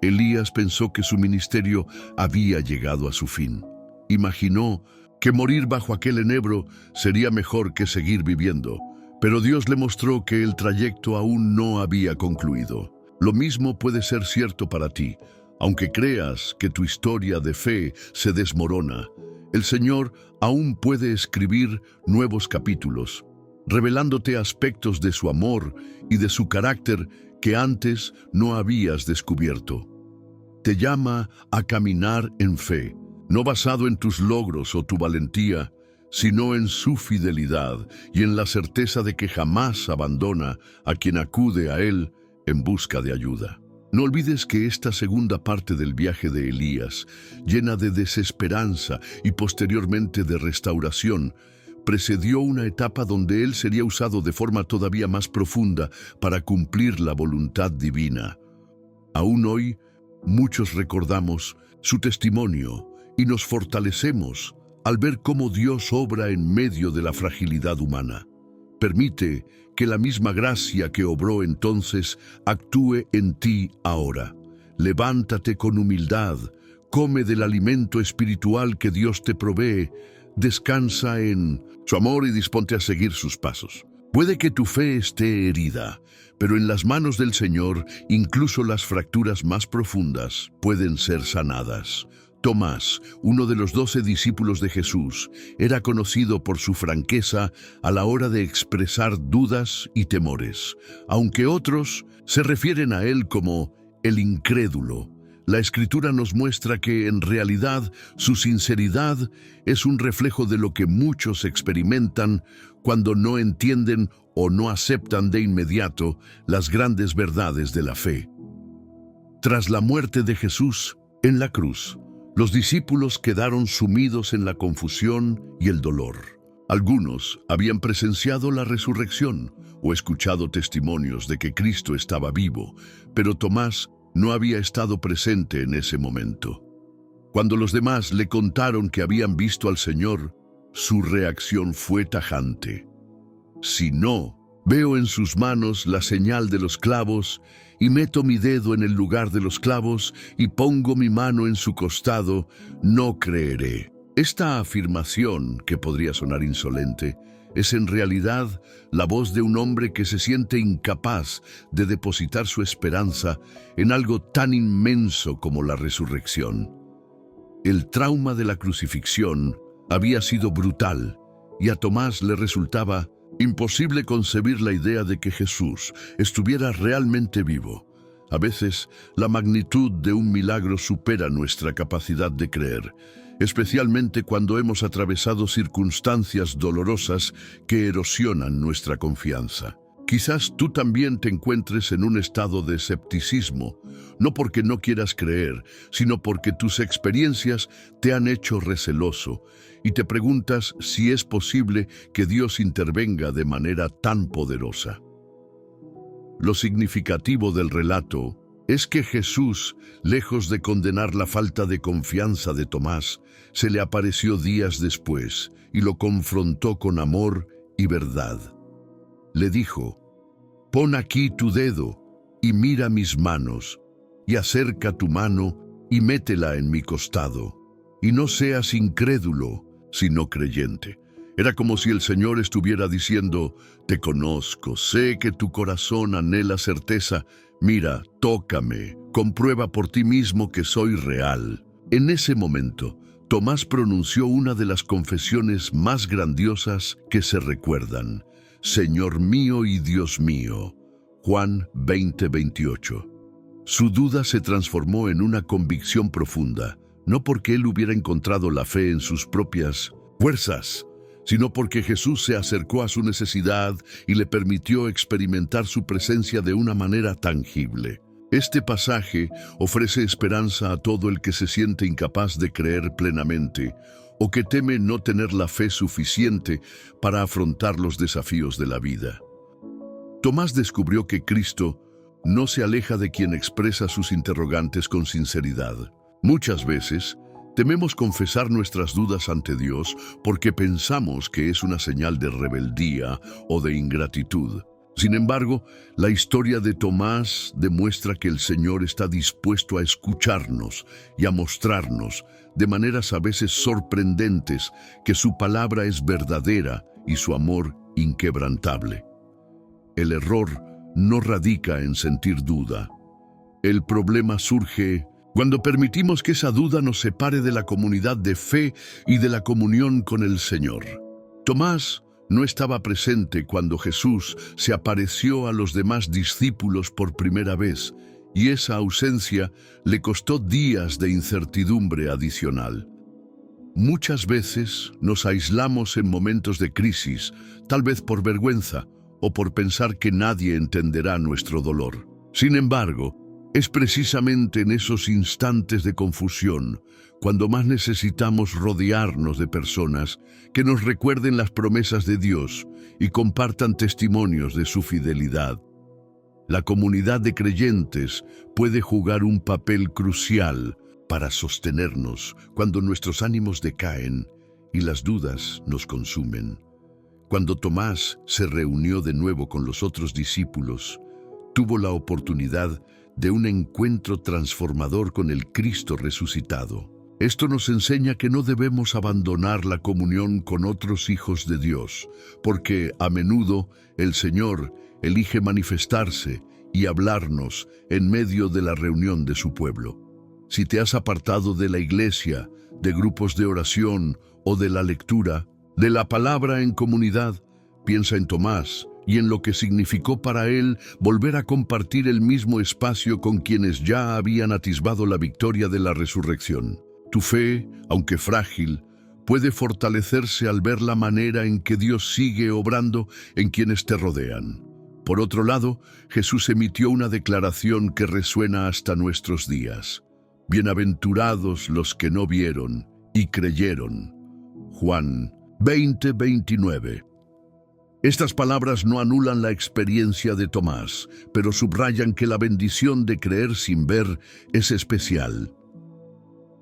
Elías pensó que su ministerio había llegado a su fin. Imaginó que morir bajo aquel enebro sería mejor que seguir viviendo, pero Dios le mostró que el trayecto aún no había concluido. Lo mismo puede ser cierto para ti. Aunque creas que tu historia de fe se desmorona, el Señor aún puede escribir nuevos capítulos, revelándote aspectos de su amor y de su carácter que antes no habías descubierto. Te llama a caminar en fe, no basado en tus logros o tu valentía, sino en su fidelidad y en la certeza de que jamás abandona a quien acude a Él en busca de ayuda. No olvides que esta segunda parte del viaje de Elías, llena de desesperanza y posteriormente de restauración, precedió una etapa donde él sería usado de forma todavía más profunda para cumplir la voluntad divina. Aún hoy, muchos recordamos su testimonio y nos fortalecemos al ver cómo Dios obra en medio de la fragilidad humana. Permite que la misma gracia que obró entonces actúe en ti ahora. Levántate con humildad, come del alimento espiritual que Dios te provee, descansa en su amor y disponte a seguir sus pasos. Puede que tu fe esté herida, pero en las manos del Señor, incluso las fracturas más profundas pueden ser sanadas. Tomás, uno de los 12 discípulos de Jesús, era conocido por su franqueza a la hora de expresar dudas y temores, aunque otros se refieren a él como el incrédulo. La Escritura nos muestra que, en realidad, su sinceridad es un reflejo de lo que muchos experimentan cuando no entienden o no aceptan de inmediato las grandes verdades de la fe. Tras la muerte de Jesús en la cruz, los discípulos quedaron sumidos en la confusión y el dolor. Algunos habían presenciado la resurrección o escuchado testimonios de que Cristo estaba vivo, pero Tomás no había estado presente en ese momento. Cuando los demás le contaron que habían visto al Señor, su reacción fue tajante. Si no, veo en sus manos la señal de los clavos, y meto mi dedo en el lugar de los clavos, y pongo mi mano en su costado, no creeré. Esta afirmación, que podría sonar insolente, es en realidad la voz de un hombre que se siente incapaz de depositar su esperanza en algo tan inmenso como la resurrección. El trauma de la crucifixión había sido brutal, y a Tomás le resultaba imposible concebir la idea de que Jesús estuviera realmente vivo. A veces, la magnitud de un milagro supera nuestra capacidad de creer, especialmente cuando hemos atravesado circunstancias dolorosas que erosionan nuestra confianza. Quizás tú también te encuentres en un estado de escepticismo, no porque no quieras creer, sino porque tus experiencias te han hecho receloso y te preguntas si es posible que Dios intervenga de manera tan poderosa. Lo significativo del relato es que Jesús, lejos de condenar la falta de confianza de Tomás, se le apareció días después y lo confrontó con amor y verdad. Le dijo: «Pon aquí tu dedo y mira mis manos, y acerca tu mano y métela en mi costado, y no seas incrédulo, sino creyente». Era como si el Señor estuviera diciendo: «Te conozco, sé que tu corazón anhela certeza. Mira, tócame, comprueba por ti mismo que soy real». En ese momento, Tomás pronunció una de las confesiones más grandiosas que se recuerdan: «Señor mío y Dios mío». Juan 20:28. Su duda se transformó en una convicción profunda, no porque él hubiera encontrado la fe en sus propias fuerzas, sino porque Jesús se acercó a su necesidad y le permitió experimentar su presencia de una manera tangible. Este pasaje ofrece esperanza a todo el que se siente incapaz de creer plenamente o que teme no tener la fe suficiente para afrontar los desafíos de la vida. Tomás descubrió que Cristo no se aleja de quien expresa sus interrogantes con sinceridad. Muchas veces, tememos confesar nuestras dudas ante Dios porque pensamos que es una señal de rebeldía o de ingratitud. Sin embargo, la historia de Tomás demuestra que el Señor está dispuesto a escucharnos y a mostrarnos, de maneras a veces sorprendentes, que su palabra es verdadera y su amor inquebrantable. El error no radica en sentir duda. El problema surge cuando permitimos que esa duda nos separe de la comunidad de fe y de la comunión con el Señor. Tomás no estaba presente cuando Jesús se apareció a los demás discípulos por primera vez, y esa ausencia le costó días de incertidumbre adicional. Muchas veces nos aislamos en momentos de crisis, tal vez por vergüenza o por pensar que nadie entenderá nuestro dolor. Sin embargo, Es precisamente en esos instantes de confusión, cuando más necesitamos rodearnos de personas que nos recuerden las promesas de Dios y compartan testimonios de su fidelidad. La comunidad de creyentes puede jugar un papel crucial para sostenernos cuando nuestros ánimos decaen y las dudas nos consumen. Cuando Tomás se reunió de nuevo con los otros discípulos, tuvo la oportunidad de un encuentro transformador con el Cristo resucitado. Esto nos enseña que no debemos abandonar la comunión con otros hijos de Dios, porque a menudo el Señor elige manifestarse y hablarnos en medio de la reunión de su pueblo. Si te has apartado de la iglesia, de grupos de oración o de la lectura, de la palabra en comunidad, piensa en Tomás y en lo que significó para él volver a compartir el mismo espacio con quienes ya habían atisbado la victoria de la resurrección. Tu fe, aunque frágil, puede fortalecerse al ver la manera en que Dios sigue obrando en quienes te rodean. Por otro lado, Jesús emitió una declaración que resuena hasta nuestros días. Bienaventurados los que no vieron y creyeron. Juan 20:29. Estas palabras no anulan la experiencia de Tomás, pero subrayan que la bendición de creer sin ver es especial.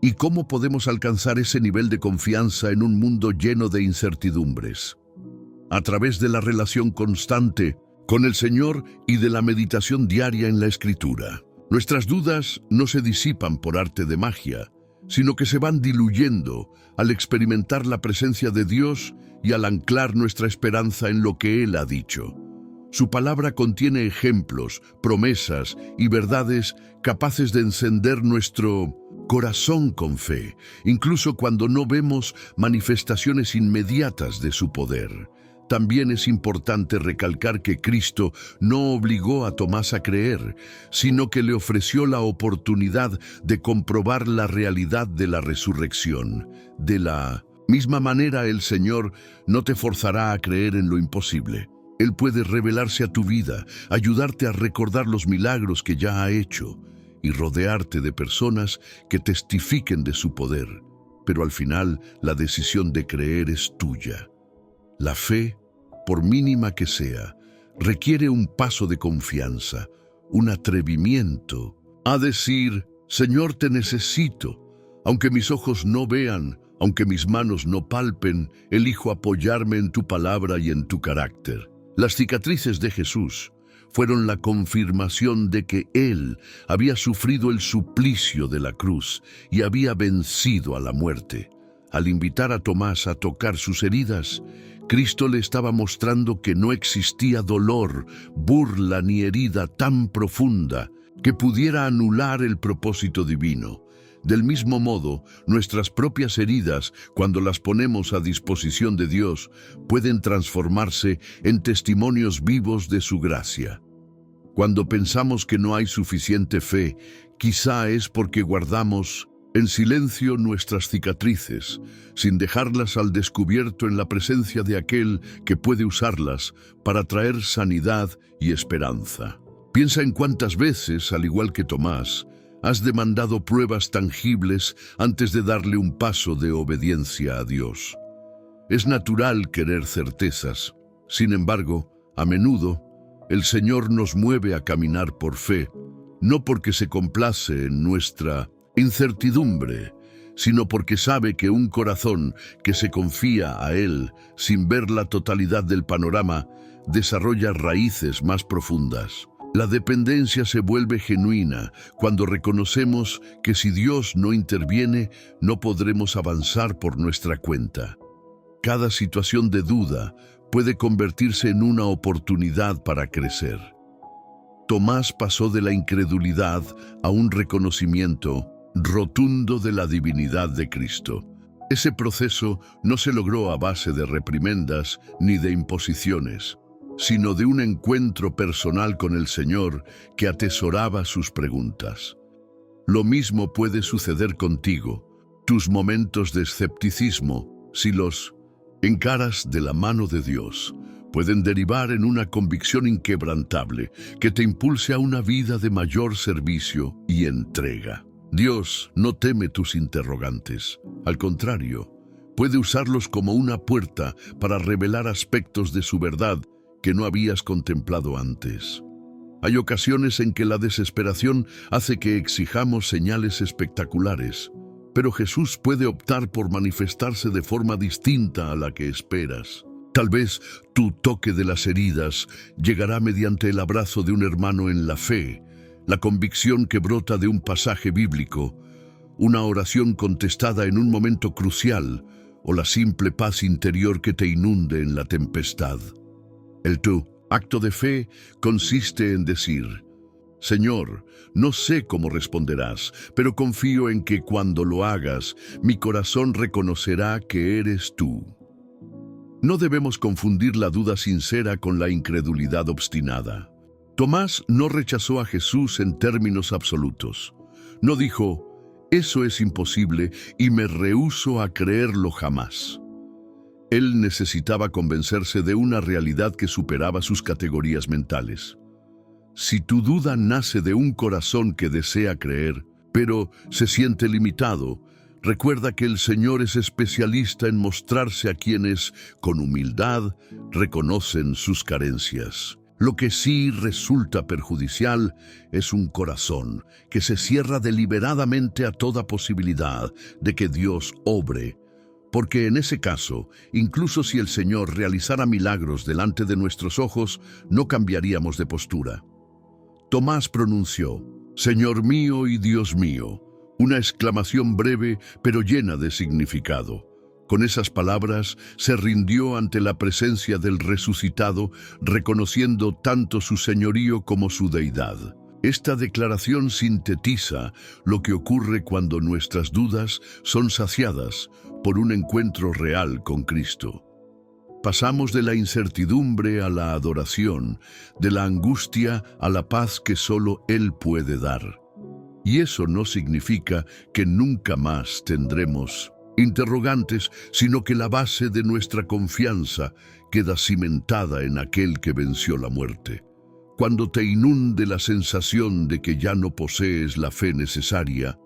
¿Y cómo podemos alcanzar ese nivel de confianza en un mundo lleno de incertidumbres? A través de la relación constante con el Señor y de la meditación diaria en la Escritura. Nuestras dudas no se disipan por arte de magia, sino que se van diluyendo al experimentar la presencia de Dios y al anclar nuestra esperanza en lo que Él ha dicho. Su palabra contiene ejemplos, promesas y verdades capaces de encender nuestro corazón con fe, incluso cuando no vemos manifestaciones inmediatas de su poder. También es importante recalcar que Cristo no obligó a Tomás a creer, sino que le ofreció la oportunidad de comprobar la realidad de la resurrección. De la misma manera, el Señor no te forzará a creer en lo imposible. Él puede revelarse a tu vida, ayudarte a recordar los milagros que ya ha hecho y rodearte de personas que testifiquen de su poder. Pero al final, la decisión de creer es tuya. La fe, por mínima que sea, requiere un paso de confianza, un atrevimiento a decir: Señor, te necesito. Aunque mis ojos no vean, aunque mis manos no palpen, elijo apoyarme en tu palabra y en tu carácter. Las cicatrices de Jesús fueron la confirmación de que Él había sufrido el suplicio de la cruz y había vencido a la muerte. Al invitar a Tomás a tocar sus heridas, Cristo le estaba mostrando que no existía dolor, burla ni herida tan profunda que pudiera anular el propósito divino. Del mismo modo, nuestras propias heridas, cuando las ponemos a disposición de Dios, pueden transformarse en testimonios vivos de su gracia. Cuando pensamos que no hay suficiente fe, quizá es porque guardamos en silencio nuestras cicatrices, sin dejarlas al descubierto en la presencia de aquel que puede usarlas para traer sanidad y esperanza. Piensa en cuántas veces, al igual que Tomás, has demandado pruebas tangibles antes de darle un paso de obediencia a Dios. Es natural querer certezas. Sin embargo, a menudo, el Señor nos mueve a caminar por fe, no porque se complace en nuestra incertidumbre, sino porque sabe que un corazón que se confía a Él sin ver la totalidad del panorama desarrolla raíces más profundas. La dependencia se vuelve genuina cuando reconocemos que si Dios no interviene, no podremos avanzar por nuestra cuenta. Cada situación de duda puede convertirse en una oportunidad para crecer. Tomás pasó de la incredulidad a un reconocimiento rotundo de la divinidad de Cristo. Ese proceso no se logró a base de reprimendas ni de imposiciones, sino de un encuentro personal con el Señor que atesoraba sus preguntas. Lo mismo puede suceder contigo. Tus momentos de escepticismo, si los encaras de la mano de Dios, pueden derivar en una convicción inquebrantable que te impulse a una vida de mayor servicio y entrega. Dios no teme tus interrogantes. Al contrario, puede usarlos como una puerta para revelar aspectos de su verdad que no habías contemplado antes. Hay ocasiones en que la desesperación hace que exijamos señales espectaculares, pero Jesús puede optar por manifestarse de forma distinta a la que esperas. Tal vez tu toque de las heridas llegará mediante el abrazo de un hermano en la fe, la convicción que brota de un pasaje bíblico, una oración contestada en un momento crucial o la simple paz interior que te inunde en la tempestad. Tu acto de fe consiste en decir: Señor, no sé cómo responderás, pero confío en que cuando lo hagas, mi corazón reconocerá que eres tú. No debemos confundir la duda sincera con la incredulidad obstinada. Tomás no rechazó a Jesús en términos absolutos. No dijo: eso es imposible y me rehúso a creerlo jamás. Él necesitaba convencerse de una realidad que superaba sus categorías mentales. Si tu duda nace de un corazón que desea creer, pero se siente limitado, recuerda que el Señor es especialista en mostrarse a quienes, con humildad, reconocen sus carencias. Lo que sí resulta perjudicial es un corazón que se cierra deliberadamente a toda posibilidad de que Dios obre, porque en ese caso, incluso si el Señor realizara milagros delante de nuestros ojos, no cambiaríamos de postura. Tomás pronunció: Señor mío y Dios mío, una exclamación breve pero llena de significado. Con esas palabras se rindió ante la presencia del resucitado, reconociendo tanto su señorío como su deidad. Esta declaración sintetiza lo que ocurre cuando nuestras dudas son saciadas por un encuentro real con Cristo. Pasamos de la incertidumbre a la adoración, de la angustia a la paz que solo Él puede dar. Y eso no significa que nunca más tendremos interrogantes, sino que la base de nuestra confianza queda cimentada en aquel que venció la muerte. Cuando te inunde la sensación de que ya no posees la fe necesaria,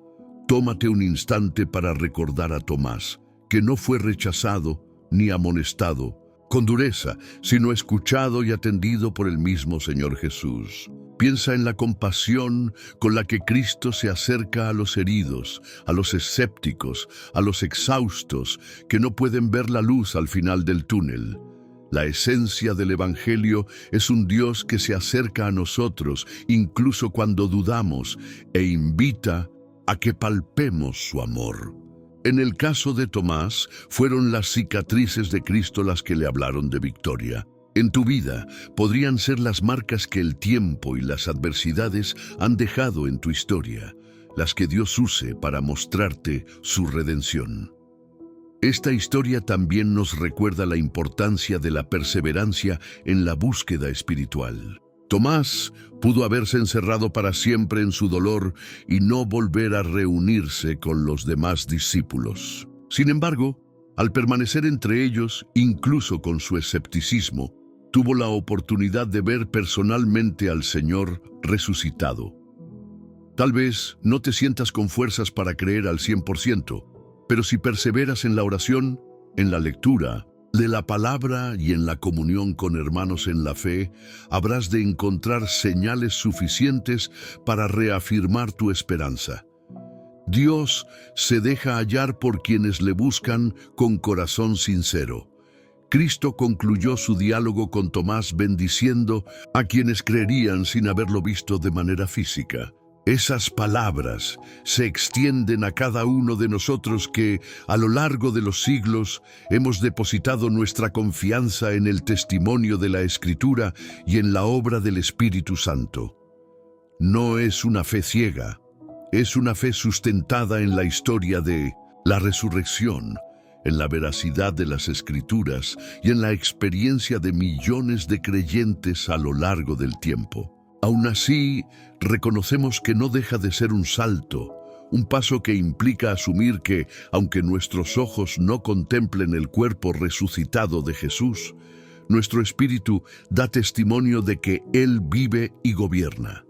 tómate un instante para recordar a Tomás, que no fue rechazado ni amonestado con dureza, sino escuchado y atendido por el mismo Señor Jesús. Piensa en la compasión con la que Cristo se acerca a los heridos, a los escépticos, a los exhaustos, que no pueden ver la luz al final del túnel. La esencia del Evangelio es un Dios que se acerca a nosotros, incluso cuando dudamos, e invita a que palpemos su amor. En el caso de Tomás, fueron las cicatrices de Cristo las que le hablaron de victoria. En tu vida podrían ser las marcas que el tiempo y las adversidades han dejado en tu historia, las que Dios use para mostrarte su redención. Esta historia también nos recuerda la importancia de la perseverancia en la búsqueda espiritual. Tomás pudo haberse encerrado para siempre en su dolor y no volver a reunirse con los demás discípulos. Sin embargo, al permanecer entre ellos, incluso con su escepticismo, tuvo la oportunidad de ver personalmente al Señor resucitado. Tal vez no te sientas con fuerzas para creer al 100%, pero si perseveras en la oración, en la lectura de la palabra y en la comunión con hermanos en la fe, habrás de encontrar señales suficientes para reafirmar tu esperanza. Dios se deja hallar por quienes le buscan con corazón sincero. Cristo concluyó su diálogo con Tomás bendiciendo a quienes creerían sin haberlo visto de manera física. Esas palabras se extienden a cada uno de nosotros que, a lo largo de los siglos, hemos depositado nuestra confianza en el testimonio de la Escritura y en la obra del Espíritu Santo. No es una fe ciega, es una fe sustentada en la historia de la resurrección, en la veracidad de las Escrituras y en la experiencia de millones de creyentes a lo largo del tiempo. Aún así, reconocemos que no deja de ser un salto, un paso que implica asumir que, aunque nuestros ojos no contemplen el cuerpo resucitado de Jesús, nuestro espíritu da testimonio de que Él vive y gobierna.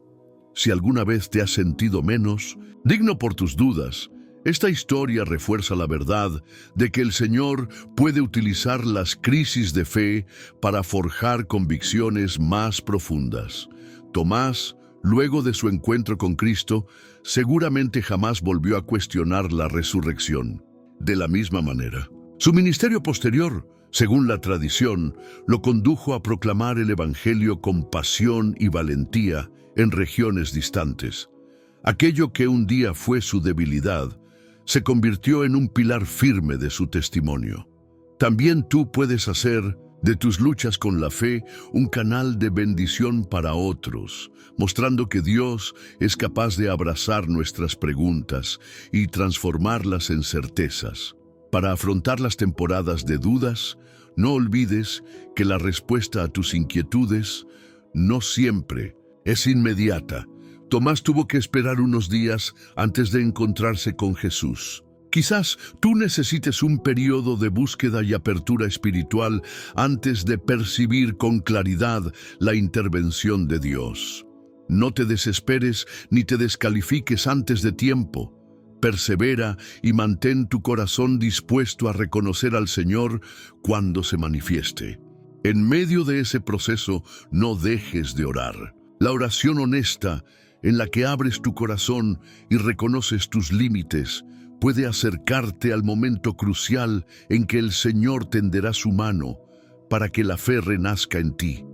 Si alguna vez te has sentido menos, digno por tus dudas, esta historia refuerza la verdad de que el Señor puede utilizar las crisis de fe para forjar convicciones más profundas. Tomás, luego de su encuentro con Cristo, seguramente jamás volvió a cuestionar la resurrección. De la misma manera, su ministerio posterior, según la tradición, lo condujo a proclamar el Evangelio con pasión y valentía en regiones distantes. Aquello que un día fue su debilidad, se convirtió en un pilar firme de su testimonio. También tú puedes hacer de tus luchas con la fe un canal de bendición para otros, mostrando que Dios es capaz de abrazar nuestras preguntas y transformarlas en certezas. Para afrontar las temporadas de dudas, no olvides que la respuesta a tus inquietudes no siempre es inmediata. Tomás tuvo que esperar unos días antes de encontrarse con Jesús. Quizás tú necesites un periodo de búsqueda y apertura espiritual antes de percibir con claridad la intervención de Dios. No te desesperes ni te descalifiques antes de tiempo. Persevera y mantén tu corazón dispuesto a reconocer al Señor cuando se manifieste. En medio de ese proceso, no dejes de orar. La oración honesta, en la que abres tu corazón y reconoces tus límites, puede acercarte al momento crucial en que el Señor tenderá su mano para que la fe renazca en ti.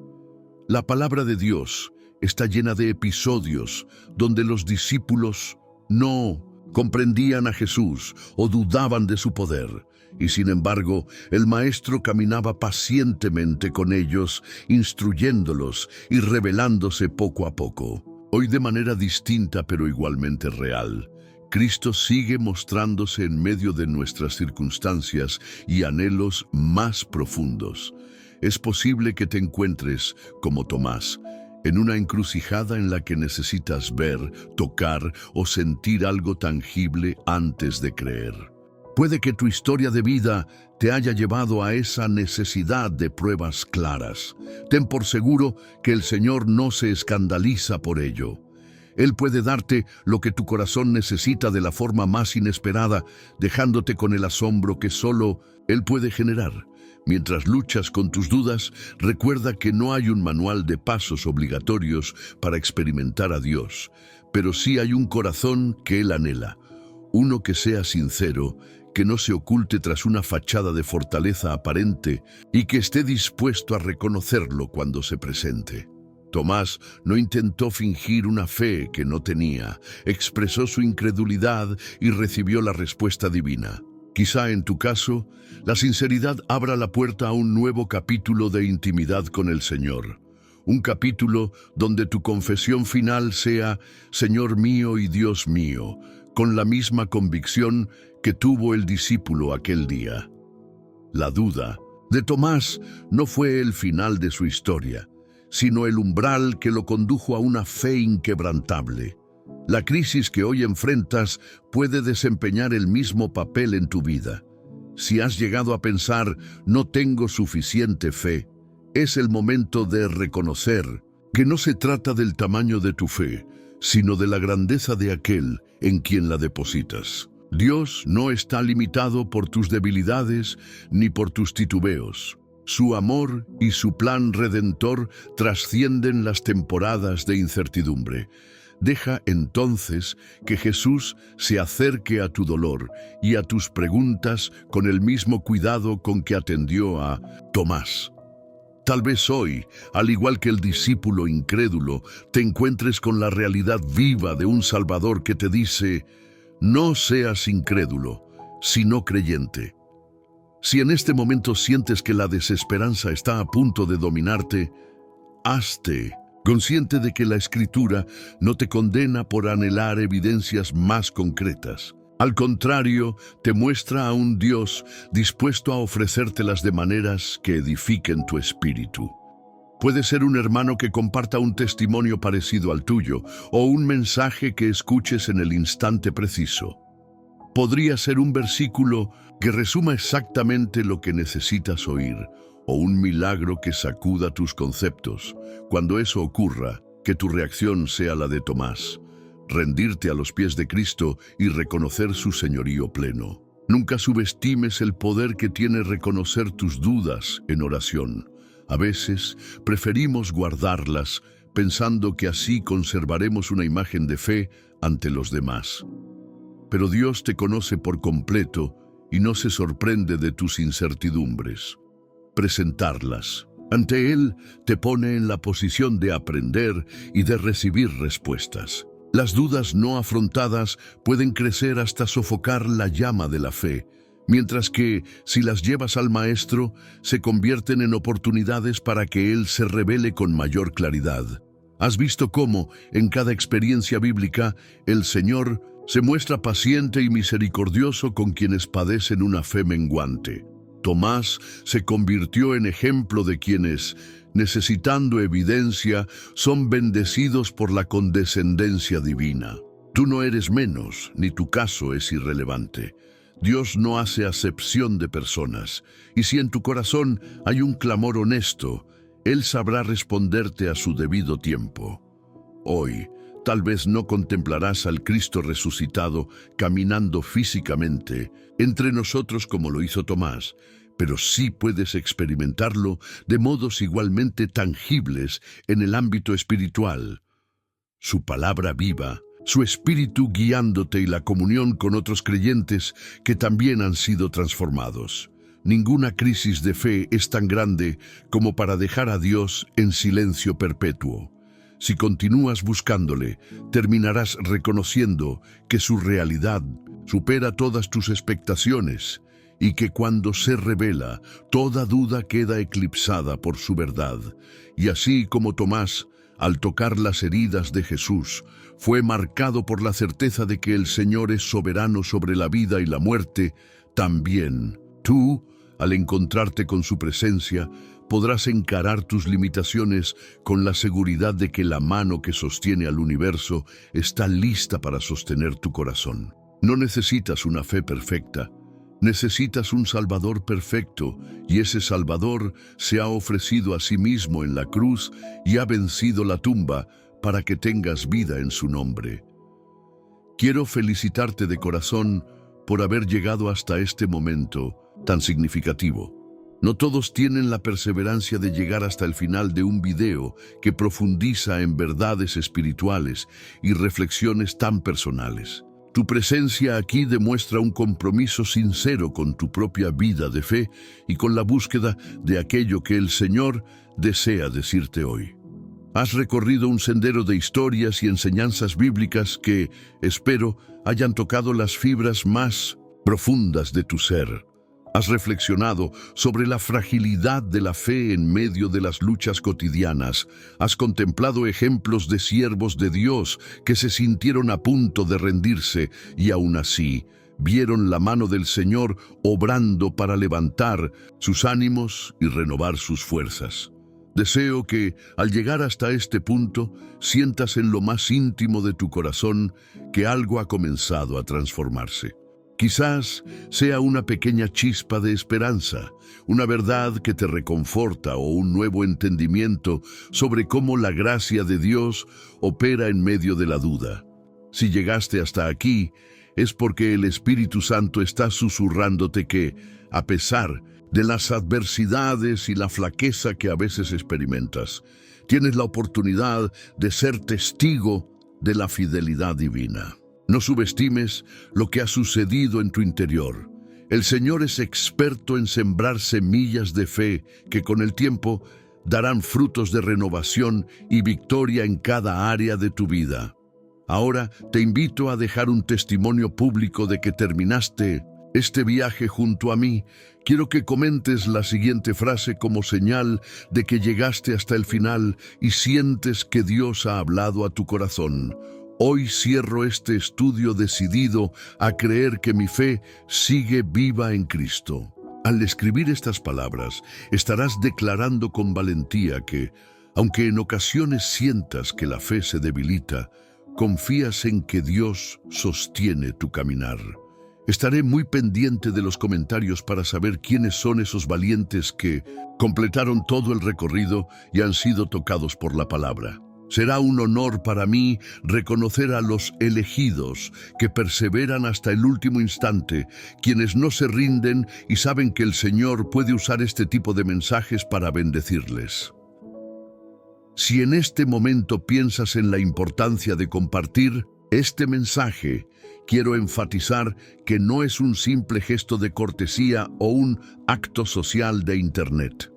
La palabra de Dios está llena de episodios donde los discípulos no comprendían a Jesús o dudaban de su poder, y sin embargo, el Maestro caminaba pacientemente con ellos, instruyéndolos y revelándose poco a poco. Hoy, de manera distinta pero igualmente real, Cristo sigue mostrándose en medio de nuestras circunstancias y anhelos más profundos. Es posible que te encuentres, como Tomás, en una encrucijada en la que necesitas ver, tocar o sentir algo tangible antes de creer. Puede que tu historia de vida te haya llevado a esa necesidad de pruebas claras. Ten por seguro que el Señor no se escandaliza por ello. Él puede darte lo que tu corazón necesita de la forma más inesperada, dejándote con el asombro que solo Él puede generar. Mientras luchas con tus dudas, recuerda que no hay un manual de pasos obligatorios para experimentar a Dios, pero sí hay un corazón que Él anhela, uno que sea sincero, que no se oculte tras una fachada de fortaleza aparente y que esté dispuesto a reconocerlo cuando se presente. Tomás no intentó fingir una fe que no tenía, expresó su incredulidad y recibió la respuesta divina. Quizá en tu caso, la sinceridad abra la puerta a un nuevo capítulo de intimidad con el Señor. Un capítulo donde tu confesión final sea Señor mío y Dios mío, con la misma convicción que tuvo el discípulo aquel día. La duda de Tomás no fue el final de su historia, sino el umbral que lo condujo a una fe inquebrantable. La crisis que hoy enfrentas puede desempeñar el mismo papel en tu vida. Si has llegado a pensar, no tengo suficiente fe, es el momento de reconocer que no se trata del tamaño de tu fe, sino de la grandeza de aquel en quien la depositas. Dios no está limitado por tus debilidades ni por tus titubeos. Su amor y su plan redentor trascienden las temporadas de incertidumbre. Deja entonces que Jesús se acerque a tu dolor y a tus preguntas con el mismo cuidado con que atendió a Tomás. Tal vez hoy, al igual que el discípulo incrédulo, te encuentres con la realidad viva de un Salvador que te dice: no seas incrédulo, sino creyente. Si en este momento sientes que la desesperanza está a punto de dominarte, hazte consciente de que la Escritura no te condena por anhelar evidencias más concretas. Al contrario, te muestra a un Dios dispuesto a ofrecértelas de maneras que edifiquen tu espíritu. Puede ser un hermano que comparta un testimonio parecido al tuyo o un mensaje que escuches en el instante preciso. Podría ser un versículo que resuma exactamente lo que necesitas oír, o un milagro que sacuda tus conceptos. Cuando eso ocurra, que tu reacción sea la de Tomás: rendirte a los pies de Cristo y reconocer su señorío pleno. Nunca subestimes el poder que tiene reconocer tus dudas en oración. A veces preferimos guardarlas, pensando que así conservaremos una imagen de fe ante los demás. Pero Dios te conoce por completo y no se sorprende de tus incertidumbres. Presentarlas ante Él te pone en la posición de aprender y de recibir respuestas. Las dudas no afrontadas pueden crecer hasta sofocar la llama de la fe, mientras que, si las llevas al Maestro, se convierten en oportunidades para que Él se revele con mayor claridad. ¿Has visto cómo, en cada experiencia bíblica, el Señor se muestra paciente y misericordioso con quienes padecen una fe menguante? Tomás se convirtió en ejemplo de quienes, necesitando evidencia, son bendecidos por la condescendencia divina. Tú no eres menos, ni tu caso es irrelevante. Dios no hace acepción de personas, y si en tu corazón hay un clamor honesto, Él sabrá responderte a su debido tiempo. Hoy, tal vez no contemplarás al Cristo resucitado caminando físicamente entre nosotros como lo hizo Tomás, pero sí puedes experimentarlo de modos igualmente tangibles en el ámbito espiritual. Su palabra viva, su espíritu guiándote y la comunión con otros creyentes que también han sido transformados. Ninguna crisis de fe es tan grande como para dejar a Dios en silencio perpetuo. Si continúas buscándole, terminarás reconociendo que su realidad supera todas tus expectaciones y que cuando se revela, toda duda queda eclipsada por su verdad. Y así como Tomás, al tocar las heridas de Jesús, fue marcado por la certeza de que el Señor es soberano sobre la vida y la muerte, también tú, al encontrarte con su presencia, podrás encarar tus limitaciones con la seguridad de que la mano que sostiene al universo está lista para sostener tu corazón. No necesitas una fe perfecta, necesitas un Salvador perfecto, y ese Salvador se ha ofrecido a sí mismo en la cruz y ha vencido la tumba para que tengas vida en su nombre. Quiero felicitarte de corazón por haber llegado hasta este momento tan significativo. No todos tienen la perseverancia de llegar hasta el final de un video que profundiza en verdades espirituales y reflexiones tan personales. Tu presencia aquí demuestra un compromiso sincero con tu propia vida de fe y con la búsqueda de aquello que el Señor desea decirte hoy. Has recorrido un sendero de historias y enseñanzas bíblicas que, espero, hayan tocado las fibras más profundas de tu ser. Has reflexionado sobre la fragilidad de la fe en medio de las luchas cotidianas. Has contemplado ejemplos de siervos de Dios que se sintieron a punto de rendirse y aún así vieron la mano del Señor obrando para levantar sus ánimos y renovar sus fuerzas. Deseo que, al llegar hasta este punto, sientas en lo más íntimo de tu corazón que algo ha comenzado a transformarse. Quizás sea una pequeña chispa de esperanza, una verdad que te reconforta o un nuevo entendimiento sobre cómo la gracia de Dios opera en medio de la duda. Si llegaste hasta aquí, es porque el Espíritu Santo está susurrándote que, a pesar de las adversidades y la flaqueza que a veces experimentas, tienes la oportunidad de ser testigo de la fidelidad divina. No subestimes lo que ha sucedido en tu interior. El Señor es experto en sembrar semillas de fe que con el tiempo darán frutos de renovación y victoria en cada área de tu vida. Ahora te invito a dejar un testimonio público de que terminaste este viaje junto a mí. Quiero que comentes la siguiente frase como señal de que llegaste hasta el final y sientes que Dios ha hablado a tu corazón. Hoy cierro este estudio decidido a creer que mi fe sigue viva en Cristo. Al escribir estas palabras, estarás declarando con valentía que, aunque en ocasiones sientas que la fe se debilita, confías en que Dios sostiene tu caminar. Estaré muy pendiente de los comentarios para saber quiénes son esos valientes que completaron todo el recorrido y han sido tocados por la palabra. Será un honor para mí reconocer a los elegidos que perseveran hasta el último instante, quienes no se rinden y saben que el Señor puede usar este tipo de mensajes para bendecirles. Si en este momento piensas en la importancia de compartir este mensaje, quiero enfatizar que no es un simple gesto de cortesía o un acto social de Internet.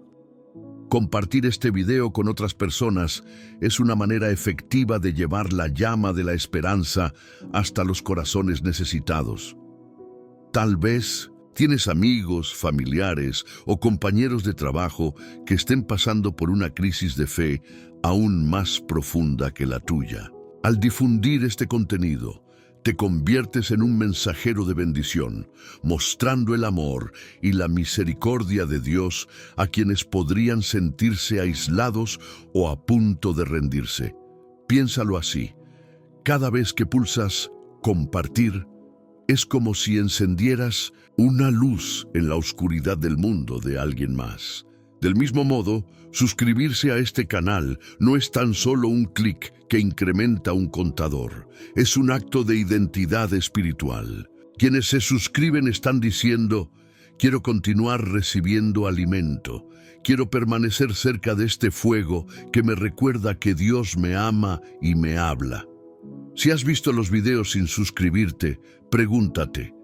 Compartir este video con otras personas es una manera efectiva de llevar la llama de la esperanza hasta los corazones necesitados. Tal vez tienes amigos, familiares o compañeros de trabajo que estén pasando por una crisis de fe aún más profunda que la tuya. Al difundir este contenido, te conviertes en un mensajero de bendición, mostrando el amor y la misericordia de Dios a quienes podrían sentirse aislados o a punto de rendirse. Piénsalo así: cada vez que pulsas compartir, es como si encendieras una luz en la oscuridad del mundo de alguien más. Del mismo modo, suscribirse a este canal no es tan solo un clic que incrementa un contador, es un acto de identidad espiritual. Quienes se suscriben están diciendo: quiero continuar recibiendo alimento, quiero permanecer cerca de este fuego que me recuerda que Dios me ama y me habla. Si has visto los videos sin suscribirte, pregúntate: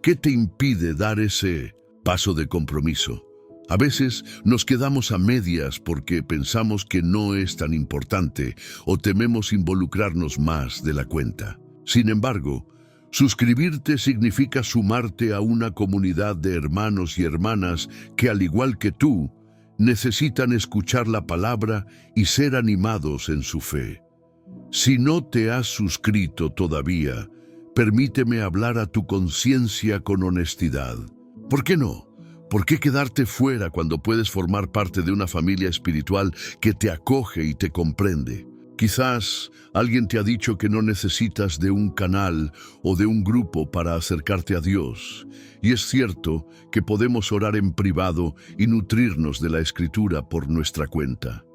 ¿qué te impide dar ese paso de compromiso? A veces nos quedamos a medias porque pensamos que no es tan importante o tememos involucrarnos más de la cuenta. Sin embargo, suscribirte significa sumarte a una comunidad de hermanos y hermanas que, al igual que tú, necesitan escuchar la palabra y ser animados en su fe. Si no te has suscrito todavía, permíteme hablar a tu conciencia con honestidad. ¿Por qué no? ¿Por qué quedarte fuera cuando puedes formar parte de una familia espiritual que te acoge y te comprende? Quizás alguien te ha dicho que no necesitas de un canal o de un grupo para acercarte a Dios. Y es cierto que podemos orar en privado y nutrirnos de la Escritura por nuestra cuenta.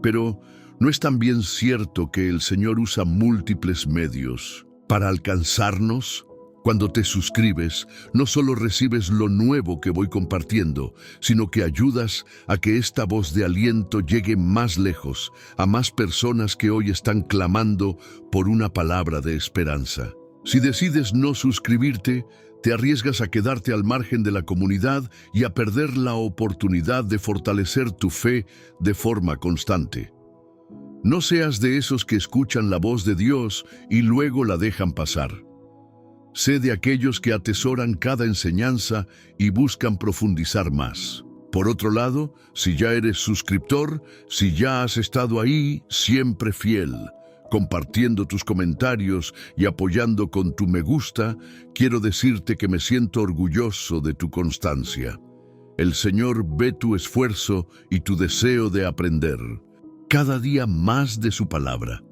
Pero ¿no es también cierto que el Señor usa múltiples medios para alcanzarnos? Cuando te suscribes, no solo recibes lo nuevo que voy compartiendo, sino que ayudas a que esta voz de aliento llegue más lejos, a más personas que hoy están clamando por una palabra de esperanza. Si decides no suscribirte, te arriesgas a quedarte al margen de la comunidad y a perder la oportunidad de fortalecer tu fe de forma constante. No seas de esos que escuchan la voz de Dios y luego la dejan pasar. Sé de aquellos que atesoran cada enseñanza y buscan profundizar más. Por otro lado, si ya eres suscriptor, si ya has estado ahí, siempre fiel, compartiendo tus comentarios y apoyando con tu me gusta, quiero decirte que me siento orgulloso de tu constancia. El Señor ve tu esfuerzo y tu deseo de aprender cada día más de su palabra.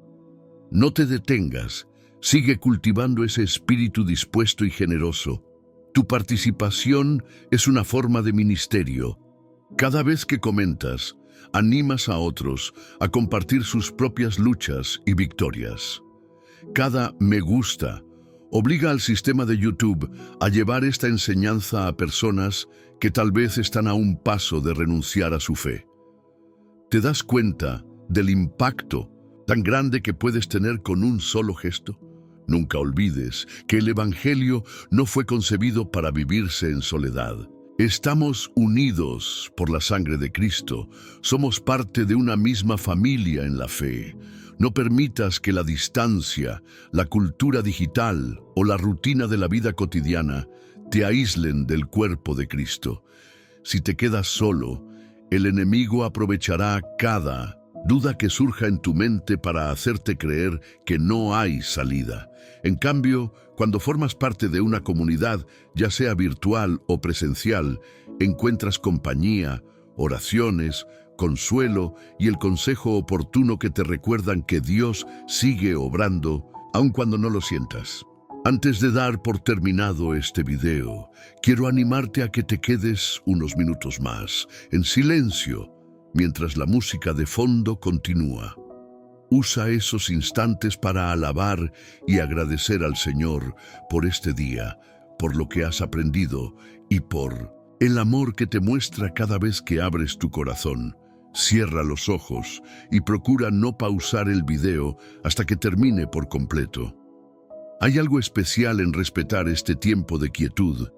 No te detengas. Sigue cultivando ese espíritu dispuesto y generoso. Tu participación es una forma de ministerio. Cada vez que comentas, animas a otros a compartir sus propias luchas y victorias. Cada me gusta obliga al sistema de YouTube a llevar esta enseñanza a personas que tal vez están a un paso de renunciar a su fe. ¿Te das cuenta del impacto tan grande que puedes tener con un solo gesto? Nunca olvides que el Evangelio no fue concebido para vivirse en soledad. Estamos unidos por la sangre de Cristo. Somos parte de una misma familia en la fe. No permitas que la distancia, la cultura digital o la rutina de la vida cotidiana te aíslen del cuerpo de Cristo. Si te quedas solo, el enemigo aprovechará cada duda que surja en tu mente para hacerte creer que no hay salida. En cambio, cuando formas parte de una comunidad, ya sea virtual o presencial, encuentras compañía, oraciones, consuelo y el consejo oportuno que te recuerdan que Dios sigue obrando, aun cuando no lo sientas. Antes de dar por terminado este video, quiero animarte a que te quedes unos minutos más, en silencio, mientras la música de fondo continúa. Usa esos instantes para alabar y agradecer al Señor por este día, por lo que has aprendido y por el amor que te muestra cada vez que abres tu corazón. Cierra los ojos y procura no pausar el video hasta que termine por completo. Hay algo especial en respetar este tiempo de quietud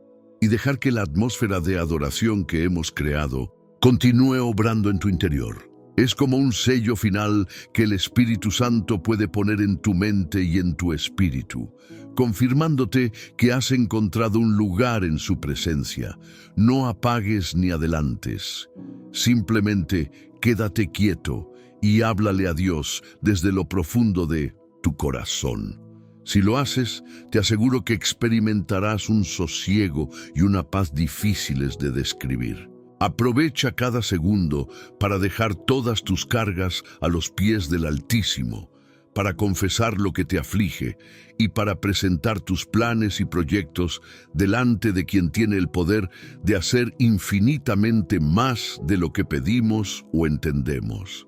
y dejar que la atmósfera de adoración que hemos creado continúe obrando en tu interior. Es como un sello final que el Espíritu Santo puede poner en tu mente y en tu espíritu, confirmándote que has encontrado un lugar en su presencia. No apagues ni adelantes. Simplemente quédate quieto y háblale a Dios desde lo profundo de tu corazón. Si lo haces, te aseguro que experimentarás un sosiego y una paz difíciles de describir. Aprovecha cada segundo para dejar todas tus cargas a los pies del Altísimo, para confesar lo que te aflige y para presentar tus planes y proyectos delante de quien tiene el poder de hacer infinitamente más de lo que pedimos o entendemos.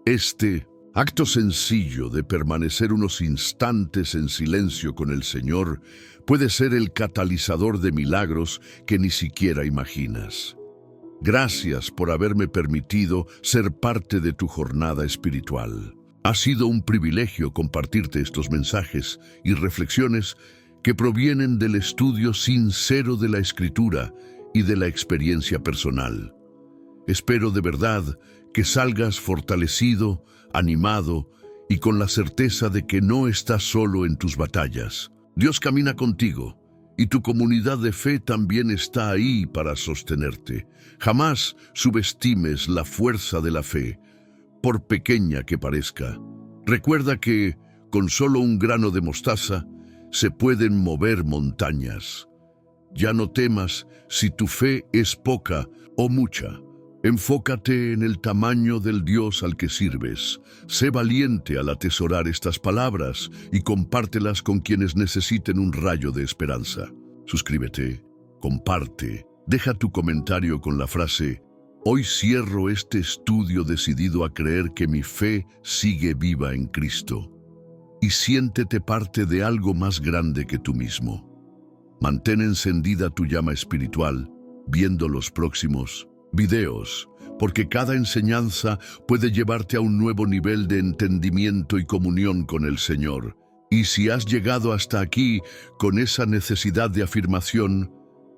Este acto sencillo de permanecer unos instantes en silencio con el Señor puede ser el catalizador de milagros que ni siquiera imaginas. Gracias por haberme permitido ser parte de tu jornada espiritual. Ha sido un privilegio compartirte estos mensajes y reflexiones que provienen del estudio sincero de la Escritura y de la experiencia personal. Espero de verdad que salgas fortalecido, animado y con la certeza de que no estás solo en tus batallas. Dios camina contigo y tu comunidad de fe también está ahí para sostenerte. Jamás subestimes la fuerza de la fe, por pequeña que parezca. Recuerda que, con solo un grano de mostaza, se pueden mover montañas. Ya no temas si tu fe es poca o mucha. Enfócate en el tamaño del Dios al que sirves. Sé valiente al atesorar estas palabras y compártelas con quienes necesiten un rayo de esperanza. Suscríbete, comparte, deja tu comentario con la frase: hoy cierro este estudio decidido a creer que mi fe sigue viva en Cristo. Y siéntete parte de algo más grande que tú mismo. Mantén encendida tu llama espiritual, viendo los próximos videos, porque cada enseñanza puede llevarte a un nuevo nivel de entendimiento y comunión con el Señor. Y si has llegado hasta aquí con esa necesidad de afirmación,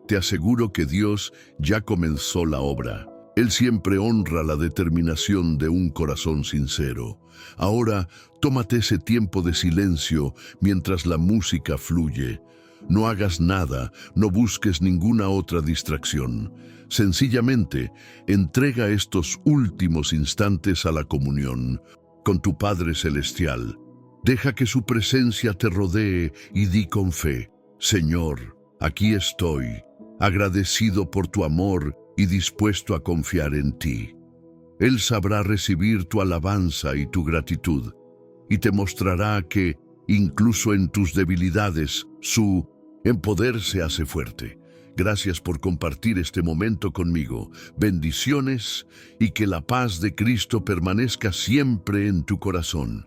te aseguro que Dios ya comenzó la obra. Él siempre honra la determinación de un corazón sincero. Ahora, tómate ese tiempo de silencio mientras la música fluye. No hagas nada, no busques ninguna otra distracción. Sencillamente, entrega estos últimos instantes a la comunión con tu Padre Celestial. Deja que su presencia te rodee y di con fe: Señor, aquí estoy, agradecido por tu amor y dispuesto a confiar en ti. Él sabrá recibir tu alabanza y tu gratitud, y te mostrará que, incluso en tus debilidades, su poder se hace fuerte. Gracias por compartir este momento conmigo. Bendiciones y que la paz de Cristo permanezca siempre en tu corazón.